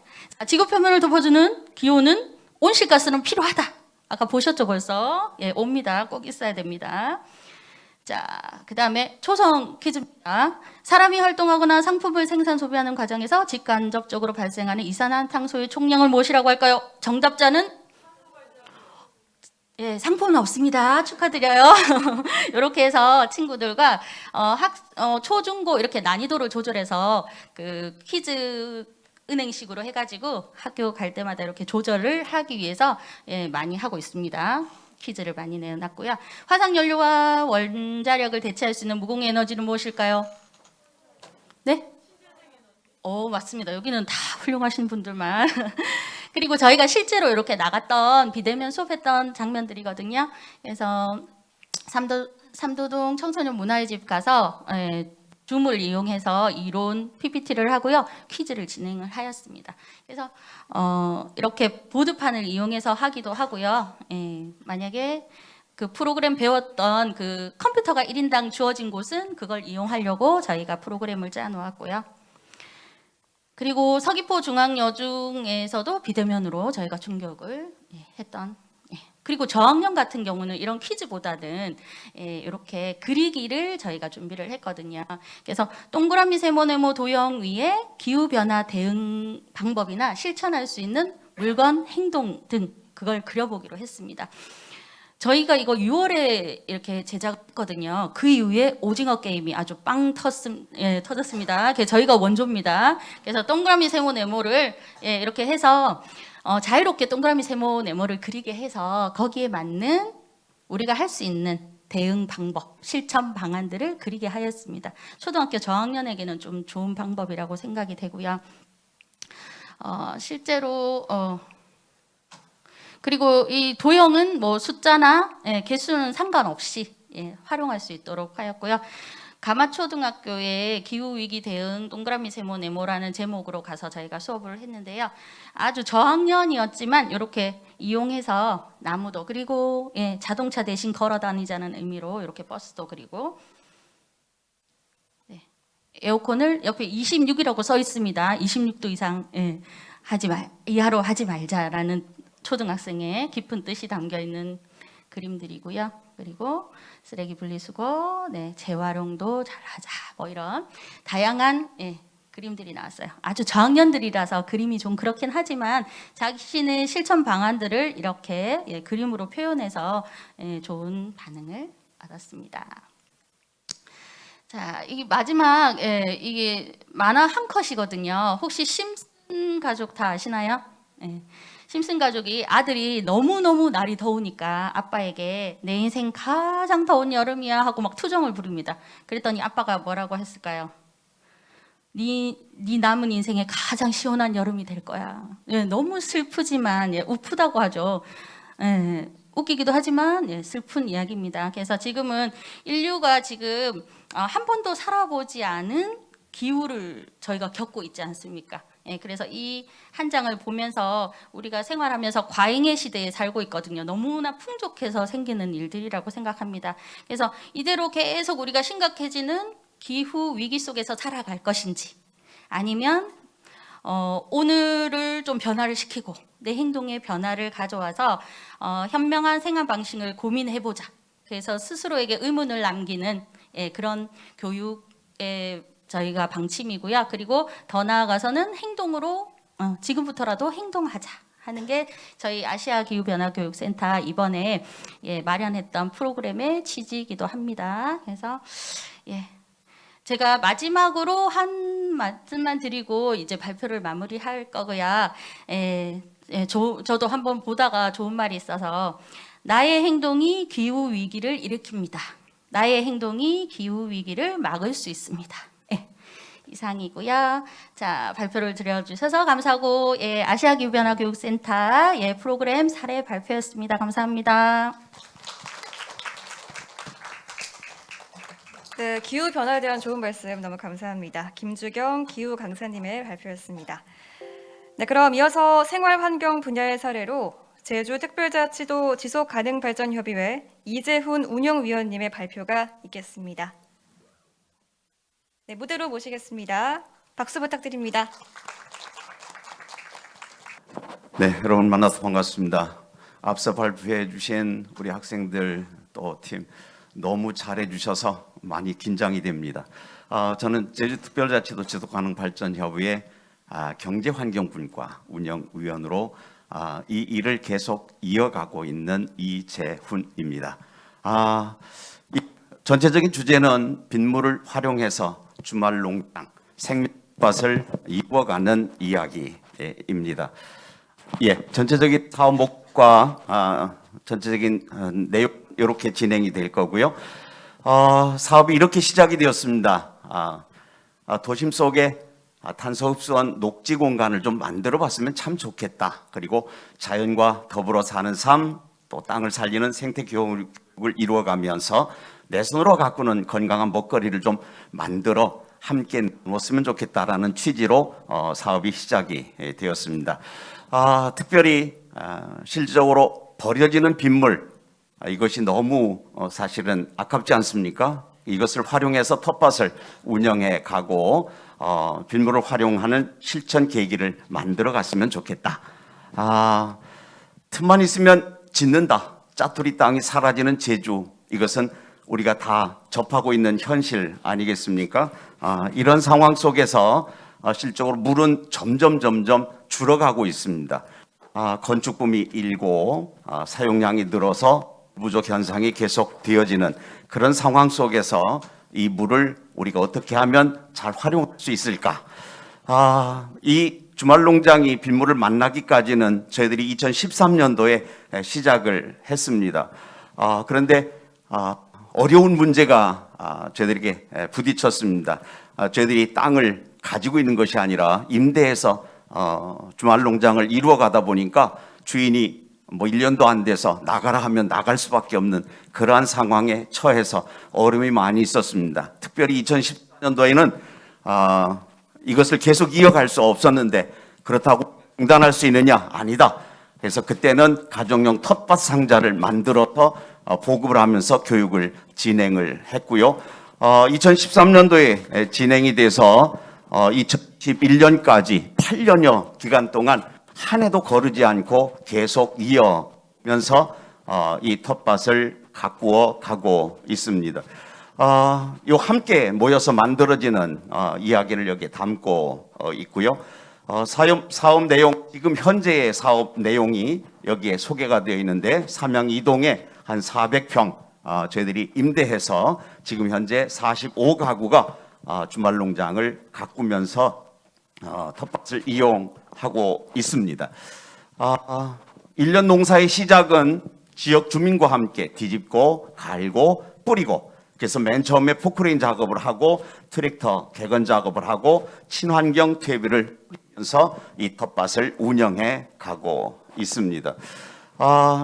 Speaker 10: 지구 표면을 덮어주는 기온은 온실가스는 필요하다. 아까 보셨죠 벌써? 옵니다. 꼭 있어야 됩니다. 자, 그 다음에 초성 퀴즈입니다. 사람이 활동하거나 상품을 생산 소비하는 과정에서 직간접적으로 발생하는 이산화탄소의 총량을 무엇이라고 할까요? 정답자는 상품은 없습니다. 축하드려요. 이렇게 해서 친구들과 초중고 이렇게 난이도를 조절해서 그 퀴즈 은행식으로 해가지고 학교 갈 때마다 이렇게 조절을 하기 위해서 많이 하고 있습니다. 퀴즈를 많이 내놨고요. 화석연료와 원자력을 대체할 수 있는 무공해에너지는 무엇일까요? 네? 맞습니다. 여기는 다 훌륭하신 분들만. 그리고 저희가 실제로 이렇게 나갔던 비대면 수업했던 장면들이거든요. 그래서 삼도동 청소년 문화의 집 가서 줌을 이용해서 이론 PPT를 하고요. 퀴즈를 진행을 하였습니다. 그래서 이렇게 보드판을 이용해서 하기도 하고요. 만약에 그 프로그램 배웠던 그 컴퓨터가 1인당 주어진 곳은 그걸 이용하려고 저희가 프로그램을 짜 놓았고요. 그리고 서귀포 중앙여중에서도 비대면으로 저희가 중교육을 했던 그리고 저학년 같은 경우는 이런 퀴즈보다는 이렇게 그리기를 저희가 준비를 했거든요. 그래서 동그라미, 세모, 네모, 도형 위에 기후변화 대응 방법이나 실천할 수 있는 물건, 행동 등 그걸 그려보기로 했습니다. 저희가 이거 6월에 이렇게 제작했거든요. 그 이후에 오징어 게임이 아주 빵 터졌습니다. 저희가 원조입니다. 그래서 동그라미, 세모, 네모를 이렇게 해서 자유롭게 동그라미, 세모, 네모를 그리게 해서 거기에 맞는 우리가 할 수 있는 대응 방법, 실천 방안들을 그리게 하였습니다. 초등학교 저학년에게는 좀 좋은 방법이라고 생각이 되고요. 실제로 그리고 이 도형은 뭐 숫자나 개수는 상관없이 활용할 수 있도록 하였고요. 가마초등학교의 기후위기 대응 동그라미, 세모, 네모라는 제목으로 가서 저희가 수업을 했는데요. 아주 저학년이었지만 이렇게 이용해서 나무도 그리고 자동차 대신 걸어 다니자는 의미로 이렇게 버스도 그리고 에어컨을 옆에 26이라고 써 있습니다. 26도 이상 이하로 하지 말자라는 초등학생의 깊은 뜻이 담겨 있는 그림들이고요. 그리고 쓰레기 분리수거, 재활용도 잘하자, 뭐 이런 다양한 그림들이 나왔어요. 아주 저학년들이라서 그림이 좀 그렇긴 하지만 자신의 실천 방안들을 이렇게 그림으로 표현해서 좋은 반응을 받았습니다. 자, 이게 마지막 이게 만화 한 컷이거든요. 혹시 심슨 가족 다 아시나요? 심슨 가족이 아들이 너무너무 날이 더우니까 아빠에게 내 인생 가장 더운 여름이야 하고 막 투정을 부립니다. 그랬더니 아빠가 뭐라고 했을까요? 네 남은 인생에 가장 시원한 여름이 될 거야. 너무 슬프지만 우프다고 하죠. 웃기기도 하지만 슬픈 이야기입니다. 그래서 지금은 인류가 지금 한 번도 살아보지 않은 기후를 저희가 겪고 있지 않습니까? 그래서 이 한 장을 보면서 우리가 생활하면서 과잉의 시대에 살고 있거든요. 너무나 풍족해서 생기는 일들이라고 생각합니다. 그래서 이대로 계속 우리가 심각해지는 기후 위기 속에서 살아갈 것인지 아니면 오늘을 좀 변화를 시키고 내 행동에 변화를 가져와서 현명한 생활 방식을 고민해보자. 그래서 스스로에게 의문을 남기는 그런 교육의 저희가 방침이고요. 그리고 더 나아가서는 행동으로 지금부터라도 행동하자 하는 게 저희 아시아 기후변화교육센터 이번에 마련했던 프로그램의 취지이기도 합니다. 그래서 제가 마지막으로 한 말씀만 드리고 이제 발표를 마무리할 거고요. 저도 한번 보다가 좋은 말이 있어서 나의 행동이 기후 위기를 일으킵니다. 나의 행동이 기후 위기를 막을 수 있습니다. 이상이고요. 자, 발표를 드려주셔서 감사하고 아시아 기후변화교육센터 프로그램 사례 발표였습니다. 감사합니다.
Speaker 1: 네, 기후 변화에 대한 좋은 말씀 너무 감사합니다. 김주경 기후 강사님의 발표였습니다. 네, 그럼 이어서 생활환경 분야의 사례로 제주특별자치도 지속가능발전협의회 이재훈 운영위원님의 발표가 있겠습니다. 네, 무대로 모시겠습니다. 박수 부탁드립니다.
Speaker 11: 네, 여러분 만나서 반갑습니다. 앞서 발표해 주신 우리 학생들 또 팀 너무 잘해 주셔서 많이 긴장이 됩니다. 저는 제주특별자치도 지속가능발전협의회 경제환경분과 운영위원으로 이 일을 계속 이어가고 있는 이재훈입니다. 전체적인 주제는 빗물을 활용해서 주말 농장, 생명밭을 이루어가는 이야기입니다. 전체적인 사업목과 전체적인 내용 이렇게 진행이 될 거고요. 사업이 이렇게 시작이 되었습니다. 도심 속에 탄소 흡수한 녹지 공간을 좀 만들어 봤으면 참 좋겠다. 그리고 자연과 더불어 사는 삶, 또 땅을 살리는 생태 교육을 이루어가면서 내 손으로 가꾸는 건강한 먹거리를 좀 만들어 함께 나눴으면 좋겠다라는 취지로 사업이 시작이 되었습니다. 특별히 실질적으로 버려지는 빗물, 이것이 너무 사실은 아깝지 않습니까? 이것을 활용해서 텃밭을 운영해 가고 빗물을 활용하는 실천 계기를 만들어 갔으면 좋겠다. 틈만 있으면 짓는다. 짜투리 땅이 사라지는 제주. 이것은 우리가 다 접하고 있는 현실 아니겠습니까? 이런 상황 속에서 실적으로 물은 점점 줄어가고 있습니다. 건축붐이 일고 사용량이 늘어서 부족 현상이 계속 되어지는 그런 상황 속에서 이 물을 우리가 어떻게 하면 잘 활용할 수 있을까? 이 주말농장이 빗물을 만나기까지는 저희들이 2013년도에 시작을 했습니다. 그런데 어려운 문제가 저희들에게 부딪혔습니다. 저희들이 땅을 가지고 있는 것이 아니라 임대해서 주말농장을 이루어가다 보니까 주인이 1년도 안 돼서 나가라 하면 나갈 수밖에 없는 그러한 상황에 처해서 어려움이 많이 있었습니다. 특별히 2014년도에는 이것을 계속 이어갈 수 없었는데 그렇다고 중단할 수 있느냐? 아니다. 그래서 그때는 가정용 텃밭 상자를 만들어서 보급을 하면서 교육을 진행을 했고요. 2013년도에 진행이 돼서 2011년까지 8년여 기간 동안 한 해도 거르지 않고 계속 이어면서 이 텃밭을 가꾸어 가고 있습니다. 요 함께 모여서 만들어지는 이야기를 여기에 담고 있고요. 사업 내용, 지금 현재의 사업 내용이 여기에 소개가 되어 있는데 삼양 이동에 한 400평 저희들이 임대해서 지금 현재 45가구가 주말농장을 가꾸면서 텃밭을 이용하고 있습니다. 1년 농사의 시작은 지역 주민과 함께 뒤집고 갈고 뿌리고, 그래서 맨 처음에 포크레인 작업을 하고 트랙터 개건 작업을 하고 친환경 퇴비를 뿌리면서 이 텃밭을 운영해 가고 있습니다.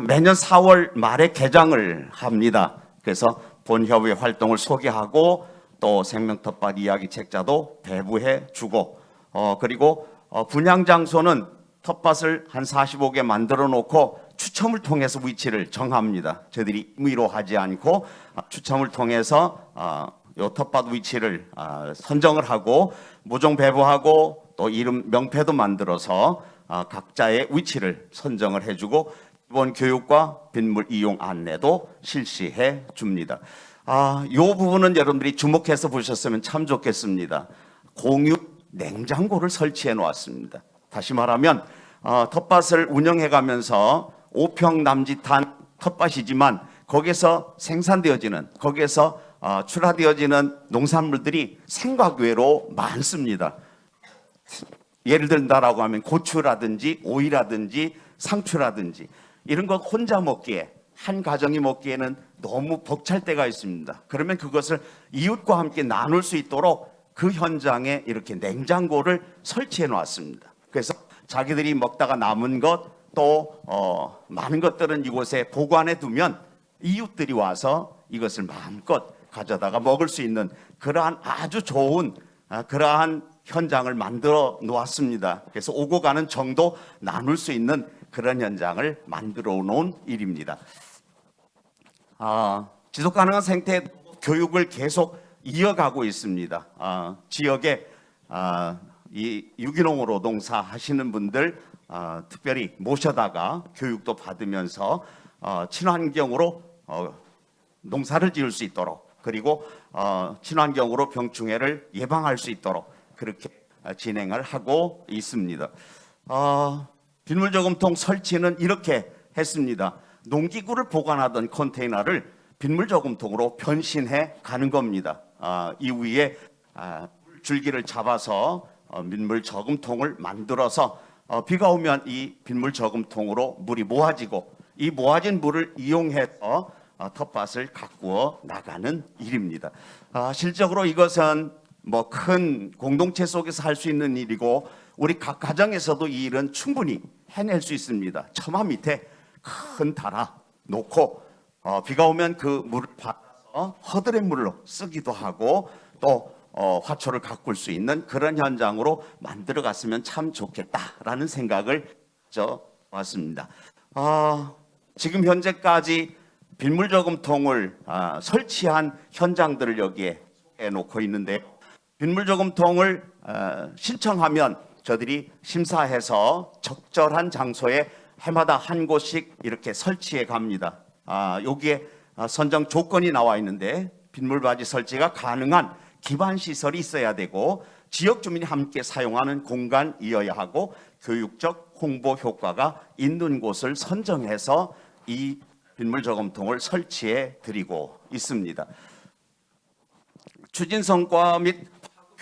Speaker 11: 매년 4월 말에 개장을 합니다. 그래서 본협의 활동을 소개하고 또 생명텃밭 이야기 책자도 배부해 주고, 그리고 분양 장소는 텃밭을 한 45개 만들어 놓고 추첨을 통해서 위치를 정합니다. 저희들이 임의로 하지 않고 추첨을 통해서 요 텃밭 위치를 선정을 하고 모종 배부하고 또 이름 명패도 만들어서 각자의 위치를 선정을 해주고 기본 교육과 빗물 이용 안내도 실시해 줍니다. 요 부분은 여러분들이 주목해서 보셨으면 참 좋겠습니다. 공유 냉장고를 설치해 놓았습니다. 다시 말하면 텃밭을 운영해 가면서 5평 남짓한 텃밭이지만 거기서 생산되어지는, 거기서 출하되어지는 농산물들이 생각 외로 많습니다. 예를 든다라고 하면 고추라든지 오이라든지 상추라든지 이런 거 혼자 먹기에, 한 가정이 먹기에는 너무 벅찰 때가 있습니다. 그러면 그것을 이웃과 함께 나눌 수 있도록 그 현장에 이렇게 냉장고를 설치해 놨습니다. 그래서 자기들이 먹다가 남은 것 또 많은 것들은 이곳에 보관해 두면 이웃들이 와서 이것을 마음껏 가져다가 먹을 수 있는 그러한 아주 좋은 그러한 현장을 만들어 놓았습니다. 그래서 오고 가는 정도 나눌 수 있는 그런 현장을 만들어 놓은 일입니다. 지속 가능한 생태 교육을 계속 이어가고 있습니다. 지역에 이 유기농으로 농사하시는 분들 특별히 모셔다가 교육도 받으면서 친환경으로 농사를 지을 수 있도록, 그리고 친환경으로 병충해를 예방할 수 있도록 그렇게 진행을 하고 있습니다. 빗물 저금통 설치는 이렇게 했습니다. 농기구를 보관하던 컨테이너를 빗물 저금통으로 변신해 가는 겁니다. 이 위에 줄기를 잡아서 빗물 저금통을 만들어서 비가 오면 이 빗물 저금통으로 물이 모아지고 이 모아진 물을 이용해서 텃밭을 가꾸어 나가는 일입니다. 실적으로 이것은 뭐 큰 공동체 속에서 할 수 있는 일이고 우리 각 가정에서도 이 일은 충분히 해낼 수 있습니다. 처마 밑에 큰 달아 놓고 비가 오면 그 물을 받아서 허들의 물로 쓰기도 하고 또 화초를 가꿀 수 있는 그런 현장으로 만들어 갔으면 참 좋겠다라는 생각을 왔습니다. 지금 현재까지 빗물 저금통을 설치한 현장들을 여기에 해놓고 있는데, 빗물 저금통을 신청하면 저들이 심사해서 적절한 장소에 해마다 한 곳씩 이렇게 설치해 갑니다. 여기에 선정 조건이 나와 있는데 빗물바지 설치가 가능한 기반 시설이 있어야 되고 지역 주민이 함께 사용하는 공간이어야 하고 교육적 홍보 효과가 있는 곳을 선정해서 이 빗물 저금통을 설치해 드리고 있습니다. 추진 성과 및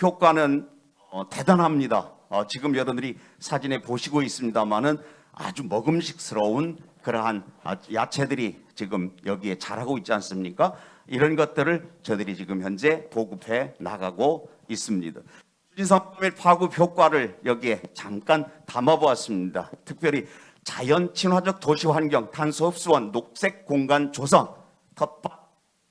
Speaker 11: 효과는 대단합니다. 지금 여러분들이 사진에 보시고 있습니다만은 아주 먹음직스러운 그러한 야채들이 지금 여기에 자라고 있지 않습니까? 이런 것들을 저들이 지금 현재 보급해 나가고 있습니다. 추진성 및 파급 효과를 여기에 잠깐 담아보았습니다. 특별히 자연 친화적 도시 환경, 탄소 흡수원, 녹색 공간 조성, 텃밭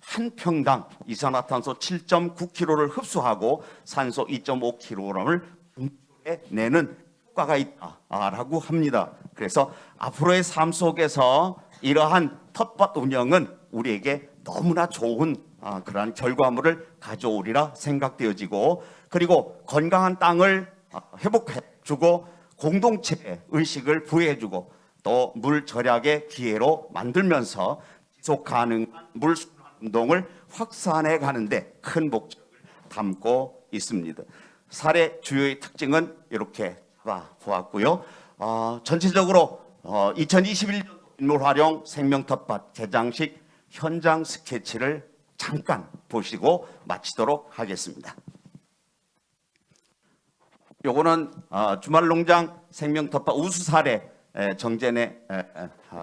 Speaker 11: 한 평당 이산화탄소 7.9kg를 흡수하고 산소 2.5kg을 분출해 내는 효과가 있다라고 합니다. 그래서 앞으로의 삶 속에서 이러한 텃밭 운영은 우리에게 너무나 좋은 그러한 결과물을 가져오리라 생각되어지고, 그리고 건강한 땅을 회복해주고 공동체 의식을 부여해주고 또 물 절약의 기회로 만들면서 지속 가능한 물 순환 운동을 확산해 가는데 큰 목적을 담고 있습니다. 사례 주요의 특징은 이렇게 보았고요. 전체적으로 2021년 빗물 활용 생명 텃밭 개장식 현장 스케치를 잠깐 보시고 마치도록 하겠습니다. 요거는 주말 농장 생명 텃밭 우수 사례 정전에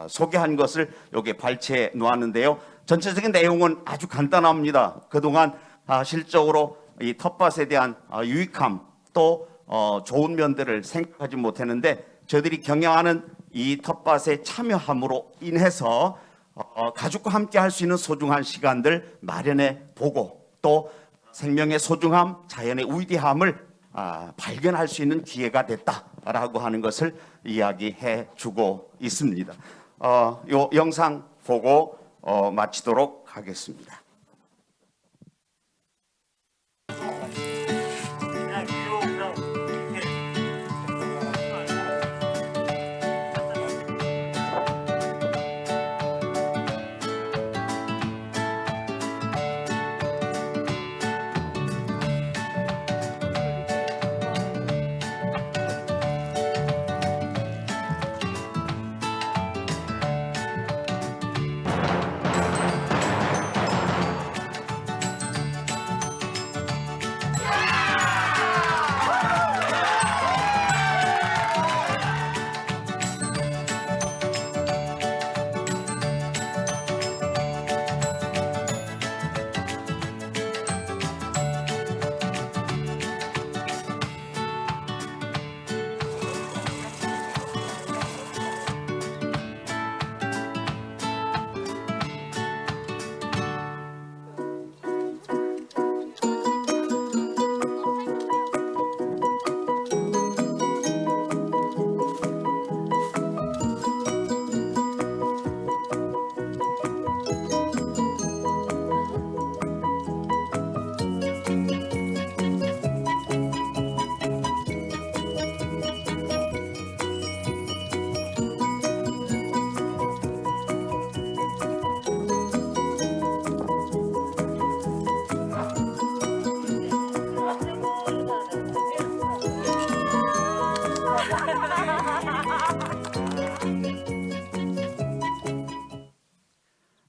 Speaker 11: 소개한 것을 여기에 발췌해 놓았는데요. 전체적인 내용은 아주 간단합니다. 그동안 실적으로 이 텃밭에 대한 유익함 또 좋은 면들을 생각하지 못했는데 저희들이 경영하는 이 텃밭에 참여함으로 인해서 가족과 함께 할 수 있는 소중한 시간들 마련해 보고 또 생명의 소중함, 자연의 위대함을 발견할 수 있는 기회가 됐다라고 하는 것을 이야기해 주고 있습니다. 요 영상 보고 마치도록 하겠습니다.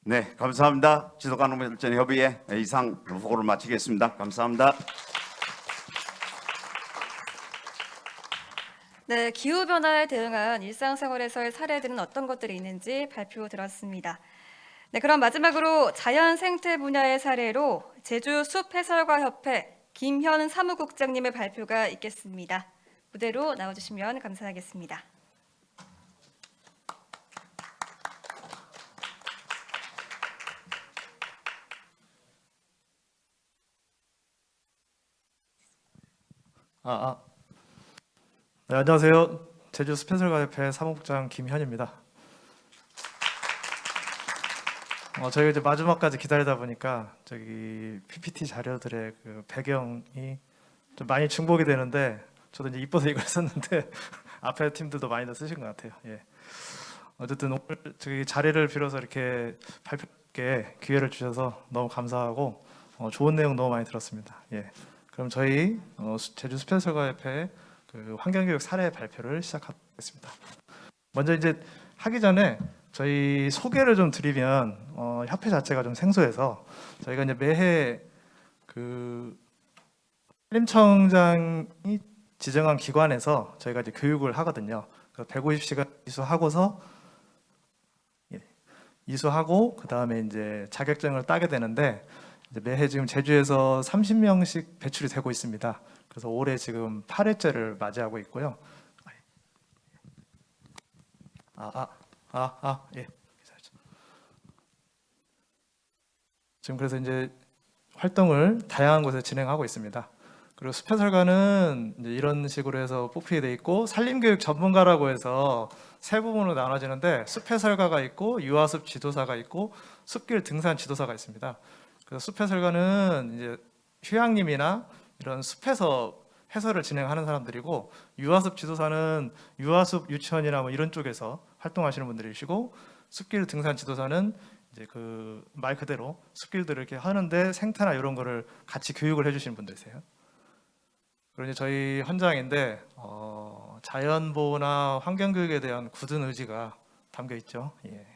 Speaker 11: 네, 감사합니다. 지도가 농민발전협의회 이상 보고를 마치겠습니다. 감사합니다.
Speaker 1: 네, 기후변화에 대응한 일상생활에서의 사례들은 어떤 것들이 있는지 발표 들었습니다. 네, 그럼 마지막으로 자연 생태 분야의 사례로 제주 숲해설가협회 김현 사무국장님의 발표가 있겠습니다. 무대로 나와주시면 감사하겠습니다.
Speaker 12: 네, 안녕하세요. 제주 숲해설가협회 사무국장 김현입니다. 저희가 이제 마지막까지 기다리다 보니까 저기 PPT 자료들의 그 배경이 좀 많이 중복이 되는데 저도 이제 이뻐서 이걸 썼는데 앞에 팀들도 많이들 쓰신 것 같아요. 예. 어쨌든 오늘 저기 자리를 빌어서 이렇게 발표에 기회를 주셔서 너무 감사하고 좋은 내용 너무 많이 들었습니다. 예. 그럼 저희 제주 숲현설가협회 그 환경교육 사례 발표를 시작하겠습니다. 먼저 이제 하기 전에 저희 소개를 좀 드리면 협회 자체가 좀 생소해서 저희가 이제 매해 그 산림청장이 지정한 기관에서 저희가 이제 교육을 하거든요. 150시간 이수하고 그 다음에 이제 자격증을 따게 되는데 이제 매해 지금 제주에서 30명씩 배출이 되고 있습니다. 그래서 올해 지금 8회째를 맞이하고 있고요. 예. 지금 그래서 이제 활동을 다양한 곳에 진행하고 있습니다. 그리고 숲해설가는 이제 이런 식으로 해서 뽑히게 돼 있고 산림교육 전문가라고 해서 세 부분으로 나눠지는데 숲해설가가 있고 유아숲 지도사가 있고 숲길 등산 지도사가 있습니다. 그래서 숲해설가는 이제 휴양림이나 이런 숲에서 해설을 진행하는 사람들이고 유아숲 지도사는 유아숲 유치원이나 뭐 이런 쪽에서 활동하시는 분들이시고 숲길 등산 지도사는 이제 그 말 그대로 숲길들을 이렇게 하는데 생태나 이런 거를 같이 교육을 해주시는 분들이세요. 그리고 이제 저희 헌장인데 자연보호나 환경교육에 대한 굳은 의지가 담겨 있죠. 예.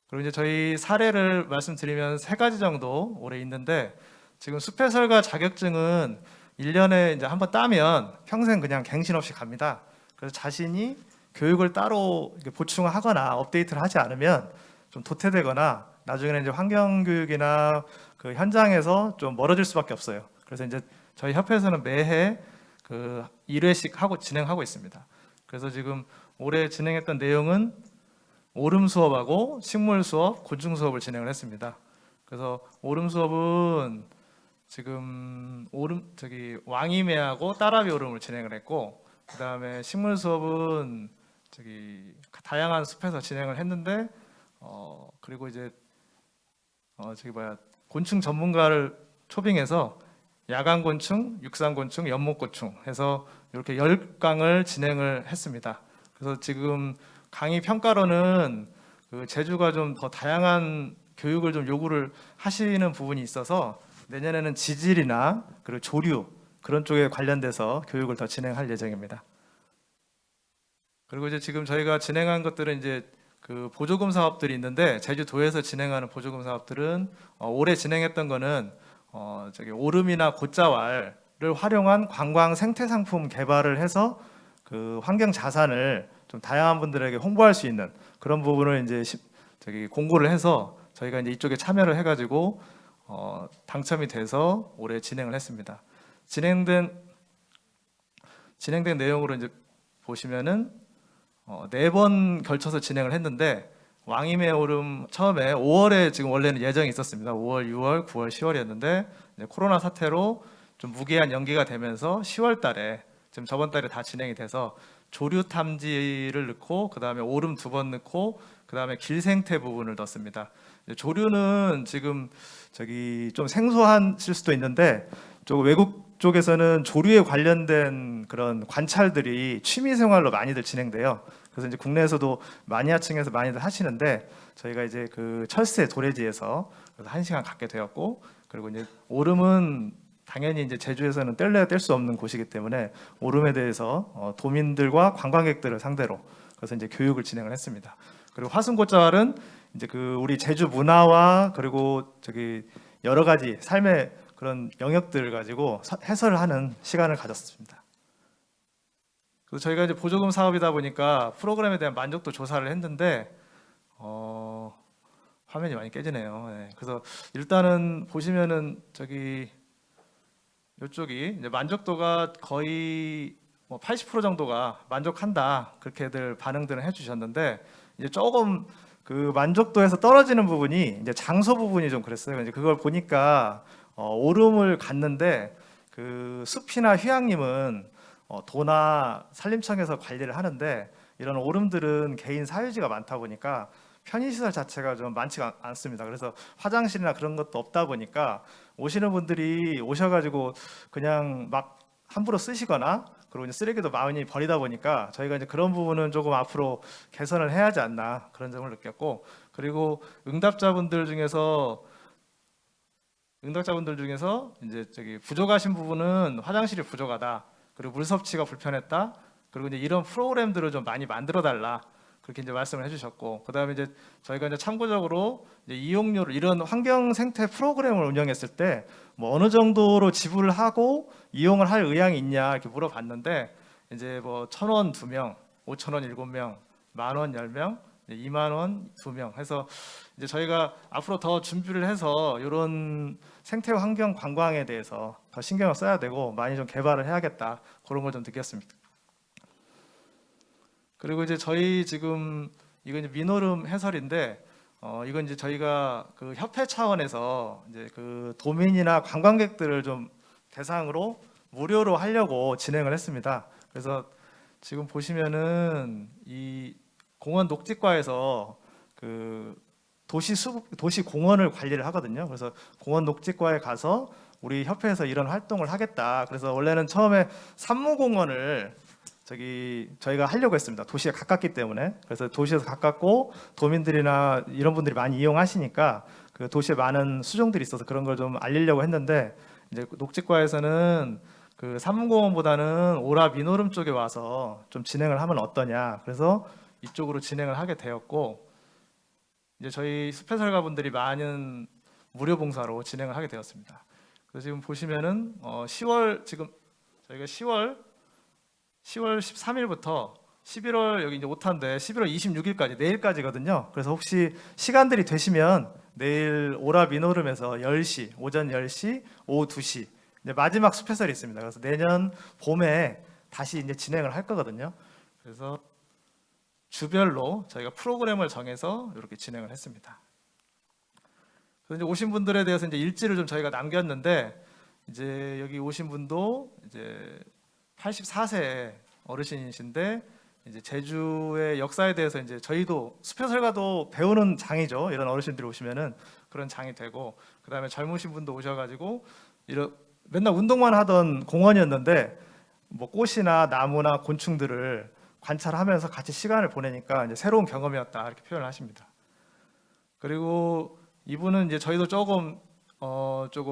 Speaker 12: 그리고 이제 저희 사례를 말씀드리면 3가지 정도 올해 있는데 지금 숲해설가 자격증은 1년에 이제 한번 따면 평생 그냥 갱신 없이 갑니다. 그래서 자신이 교육을 따로 보충하거나 업데이트를 하지 않으면 좀 도태되거나 나중에는 이제 환경교육이나 그 현장에서 좀 멀어질 수밖에 없어요. 그래서 이제 저희 협회에서는 매해 그 1회씩 하고 진행하고 있습니다. 그래서 지금 올해 진행했던 내용은 오름 수업하고 식물 수업, 곤충 수업을 진행을 했습니다. 그래서 오름 수업은 지금 왕이매하고 따라비 오름을 진행을 했고, 그 다음에 식물 수업은 다양한 숲에서 진행을 했는데, 그리고 이제 곤충 전문가를 초빙해서 야간곤충, 육상곤충, 연못곤충 해서 이렇게 10강을 진행을 했습니다. 그래서 지금 강의 평가로는 그 제주가 좀 더 다양한 교육을 좀 요구를 하시는 부분이 있어서 내년에는 지질이나 그리고 조류 그런 쪽에 관련돼서 교육을 더 진행할 예정입니다. 그리고 이제 지금 저희가 진행한 것들은 이제 그 보조금 사업들이 있는데 제주도에서 진행하는 보조금 사업들은 올해 진행했던 거는 오름이나 곶자왈을 활용한 관광 생태 상품 개발을 해서 그 환경 자산을 좀 다양한 분들에게 홍보할 수 있는 그런 부분을 이제 공고를 해서 저희가 이제 이쪽에 참여를 해가지고 당첨이 돼서 올해 진행을 했습니다. 진행된 내용으로 이제 보시면은 4번 걸쳐서 진행을 했는데 왕임의 오름 처음에 5월에 지금 원래는 예정이 있었습니다. 5월, 6월, 9월, 10월이었는데 코로나 사태로 좀 무기한 연기가 되면서 10월 달에 지금 저번 달에 다 진행이 돼서 조류 탐지를 넣고 그 다음에 오름 2번 넣고 그 다음에 길생태 부분을 넣습니다. 조류는 지금 좀 생소하실 수도 있는데 외국 쪽에서는 조류에 관련된 그런 관찰들이 취미 생활로 많이들 진행돼요. 그래서 이제 국내에서도 마니아층에서 많이들 하시는데 저희가 이제 그 철새 도래지에서 1시간 갖게 되었고, 그리고 이제 오름은 당연히 이제 제주에서는 뗄래야 뗄 수 없는 곳이기 때문에 오름에 대해서 도민들과 관광객들을 상대로 그래서 이제 교육을 진행을 했습니다. 그리고 화순곶자왈은 이제 그 우리 제주 문화와 그리고 여러 가지 삶의 그런 영역들을 가지고 해설을 하는 시간을 가졌습니다. 그래서 저희가 이제 보조금 사업이다 보니까 프로그램에 대한 만족도 조사를 했는데 화면이 많이 깨지네요. 네. 그래서 일단은 보시면은 이쪽이 이제 만족도가 거의 80% 정도가 만족한다 그렇게들 반응들을 해주셨는데 이제 조금 그 만족도에서 떨어지는 부분이 이제 장소 부분이 좀 그랬어요. 이제 그걸 보니까 오름을 갔는데 그 숲이나 휴양림은 도나 산림청에서 관리를 하는데 이런 오름들은 개인 사유지가 많다 보니까 편의시설 자체가 좀 많지가 않습니다. 그래서 화장실이나 그런 것도 없다 보니까 오시는 분들이 오셔가지고 그냥 막 함부로 쓰시거나 그리고 이제 쓰레기도 많이 버리다 보니까 저희가 이제 그런 부분은 조금 앞으로 개선을 해야 하지 않나 그런 점을 느꼈고, 그리고 응답자분들 중에서 이제 저기 부족하신 부분은 화장실이 부족하다, 그리고 물 섭취가 불편했다, 그리고 이제 이런 프로그램들을 좀 많이 만들어 달라, 그렇게 이제 말씀을 해주셨고, 그다음에 이제 저희가 이제 참고적으로 이제 이용료를 이런 환경 생태 프로그램을 운영했을 때 뭐 어느 정도로 지불을 하고 이용을 할 의향이 있냐 이렇게 물어봤는데, 이제 뭐 1,000원 2명, 5,000원 7명, 10,000원 10명, 20,000원 2명 해서 이제 저희가 앞으로 더 준비를 해서 이런 생태 환경 관광에 대해서 더 신경을 써야 되고 많이 좀 개발을 해야겠다, 그런 걸 좀 느꼈습니다. 그리고 이제 저희 지금 이건 이제 민오름 해설인데, 이건 이제 저희가 그 협회 차원에서 이제 그 도민이나 관광객들을 좀 대상으로 무료로 하려고 진행을 했습니다. 그래서 지금 보시면은 이 공원 녹지과에서 그 도시 공원을 관리를 하거든요. 그래서 공원 녹지과에 가서 우리 협회에서 이런 활동을 하겠다. 그래서 원래는 처음에 산무공원을 저희가 하려고 했습니다. 도시에 가깝기 때문에. 그래서 도시에서 가깝고 도민들이나 이런 분들이 많이 이용하시니까 그 도시에 많은 수종들이 있어서 그런 걸 좀 알리려고 했는데, 이제 녹지과에서는 그 산문공원보다는 오라 민오름 쪽에 와서 좀 진행을 하면 어떠냐, 그래서 이쪽으로 진행을 하게 되었고, 이제 저희 숲해설가분들이 많은 무료 봉사로 진행을 하게 되었습니다. 그래서 지금 보시면은 10월 지금 저희가 10월 13일부터 11월 여기 이제 5탄데 11월 26일까지 내일까지거든요. 그래서 혹시 시간들이 되시면 내일 오라 민오름에서 10시, 오전 10시, 오후 2시 이제 마지막 숲해설이 있습니다. 그래서 내년 봄에 다시 이제 진행을 할 거거든요. 그래서 주별로 저희가 프로그램을 정해서 이렇게 진행을 했습니다. 그래서 이제 오신 분들에 대해서 이제 일지를 좀 저희가 남겼는데, 이제 여기 오신 분도 이제 84세 어르신이신데, 이제 제주의 역사에 대해서 이제 저희도 숲해설가도 배우는 장이죠. 이런 어르신들이 오시면은 그런 장이 되고, 그다음에 젊으신 분도 오셔가지고 맨날 운동만 하던 공원이었는데 뭐 꽃이나 나무나 곤충들을 관찰하면서 같이 시간을 보내니까 이제 새로운 경험이었다, 이렇게 표현을 하십니다. 그리고 이분은 이제 저희도 조금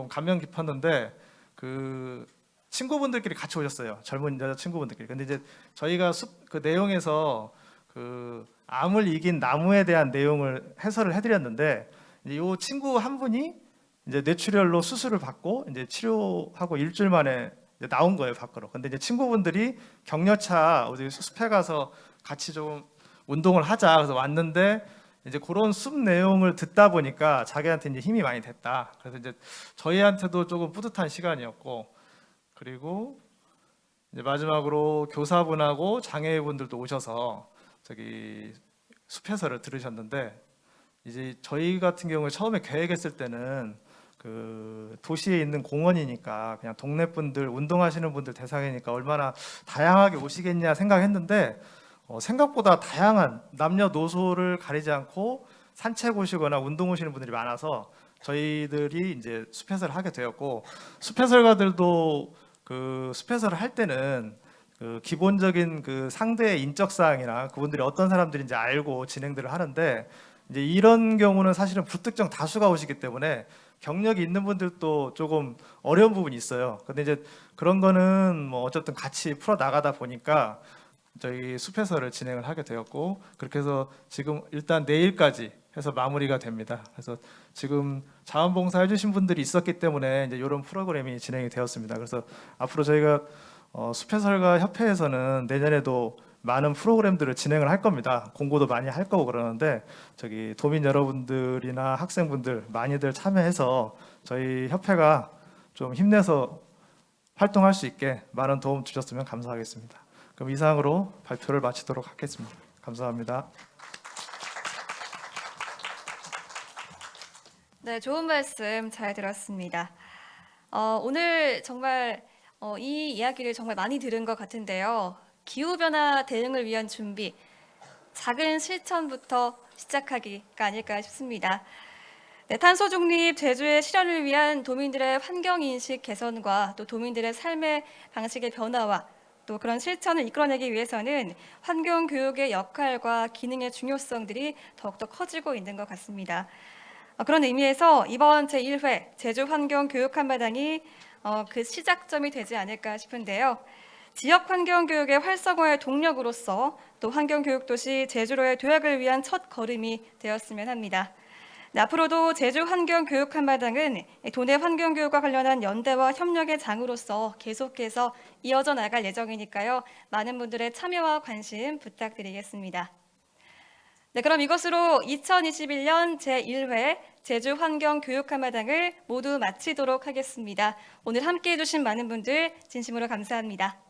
Speaker 12: 감명 깊었는데, 그 친구분들끼리 같이 오셨어요. 젊은 여자 친구분들끼리. 근데 이제 저희가 그 내용에서 그 암을 이긴 나무에 대한 내용을 해설을 해드렸는데, 이제 이 친구 한 분이 이제 뇌출혈로 수술을 받고 이제 치료하고 일주일 만에 이제 나온 거예요, 밖으로. 근데 이제 친구분들이 격려차 어디 숲에 가서 같이 좀 운동을 하자, 그래서 왔는데 이제 그런 숲 내용을 듣다 보니까 자기한테 이제 힘이 많이 됐다. 그래서 이제 저희한테도 조금 뿌듯한 시간이었고, 그리고 이제 마지막으로 교사분하고 장애인분들도 오셔서 저기 숲해설을 들으셨는데, 이제 저희 같은 경우에 처음에 계획했을 때는 그 도시에 있는 공원이니까 그냥 동네 분들, 운동하시는 분들 대상이니까 얼마나 다양하게 오시겠냐 생각했는데, 생각보다 다양한 남녀노소를 가리지 않고 산책 오시거나 운동 오시는 분들이 많아서 저희들이 이제 숲해설을 하게 되었고, 숲해설가들도 그 숲해설을 할 때는 그 기본적인 그 상대의 인적 사항이나 그분들이 어떤 사람들인지 알고 진행들을 하는데, 이제 이런 경우는 사실은 불특정 다수가 오시기 때문에 경력이 있는 분들도 조금 어려운 부분이 있어요. 근데 이제 그런 거는 뭐 어쨌든 같이 풀어 나가다 보니까 저희 숲해설을 진행을 하게 되었고, 그렇게 해서 지금 일단 내일까지 해서 마무리가 됩니다. 그래서 지금 자원봉사 해주신 분들이 있었기 때문에 이제 이런 프로그램이 진행이 되었습니다. 그래서 앞으로 저희가 숲해설가 협회에서는 내년에도 많은 프로그램들을 진행을 할 겁니다. 공고도 많이 할 거고 그러는데, 저기 도민 여러분들이나 학생분들 많이들 참여해서 저희 협회가 좀 힘내서 활동할 수 있게 많은 도움 주셨으면 감사하겠습니다. 그럼 이상으로 발표를 마치도록 하겠습니다. 감사합니다.
Speaker 1: 네, 좋은 말씀 잘 들었습니다. 오늘 정말 이 이야기를 정말 많이 들은 것 같은데요. 기후변화 대응을 위한 준비, 작은 실천부터 시작하기가 아닐까 싶습니다. 네, 탄소 중립 제주의 실현을 위한 도민들의 환경인식 개선과 또 도민들의 삶의 방식의 변화와 또 그런 실천을 이끌어내기 위해서는 환경교육의 역할과 기능의 중요성들이 더욱더 커지고 있는 것 같습니다. 그런 의미에서 이번 제1회 제주환경교육 한마당이 그 시작점이 되지 않을까 싶은데요. 지역 환경교육의 활성화의 동력으로서 또 환경교육도시 제주로의 도약을 위한 첫 걸음이 되었으면 합니다. 네, 앞으로도 제주 환경교육 한마당은 도내 환경교육과 관련한 연대와 협력의 장으로서 계속해서 이어져 나갈 예정이니까요. 많은 분들의 참여와 관심 부탁드리겠습니다. 네, 그럼 이것으로 2021년 제1회 제주 환경교육 한마당을 모두 마치도록 하겠습니다. 오늘 함께해 주신 많은 분들 진심으로 감사합니다.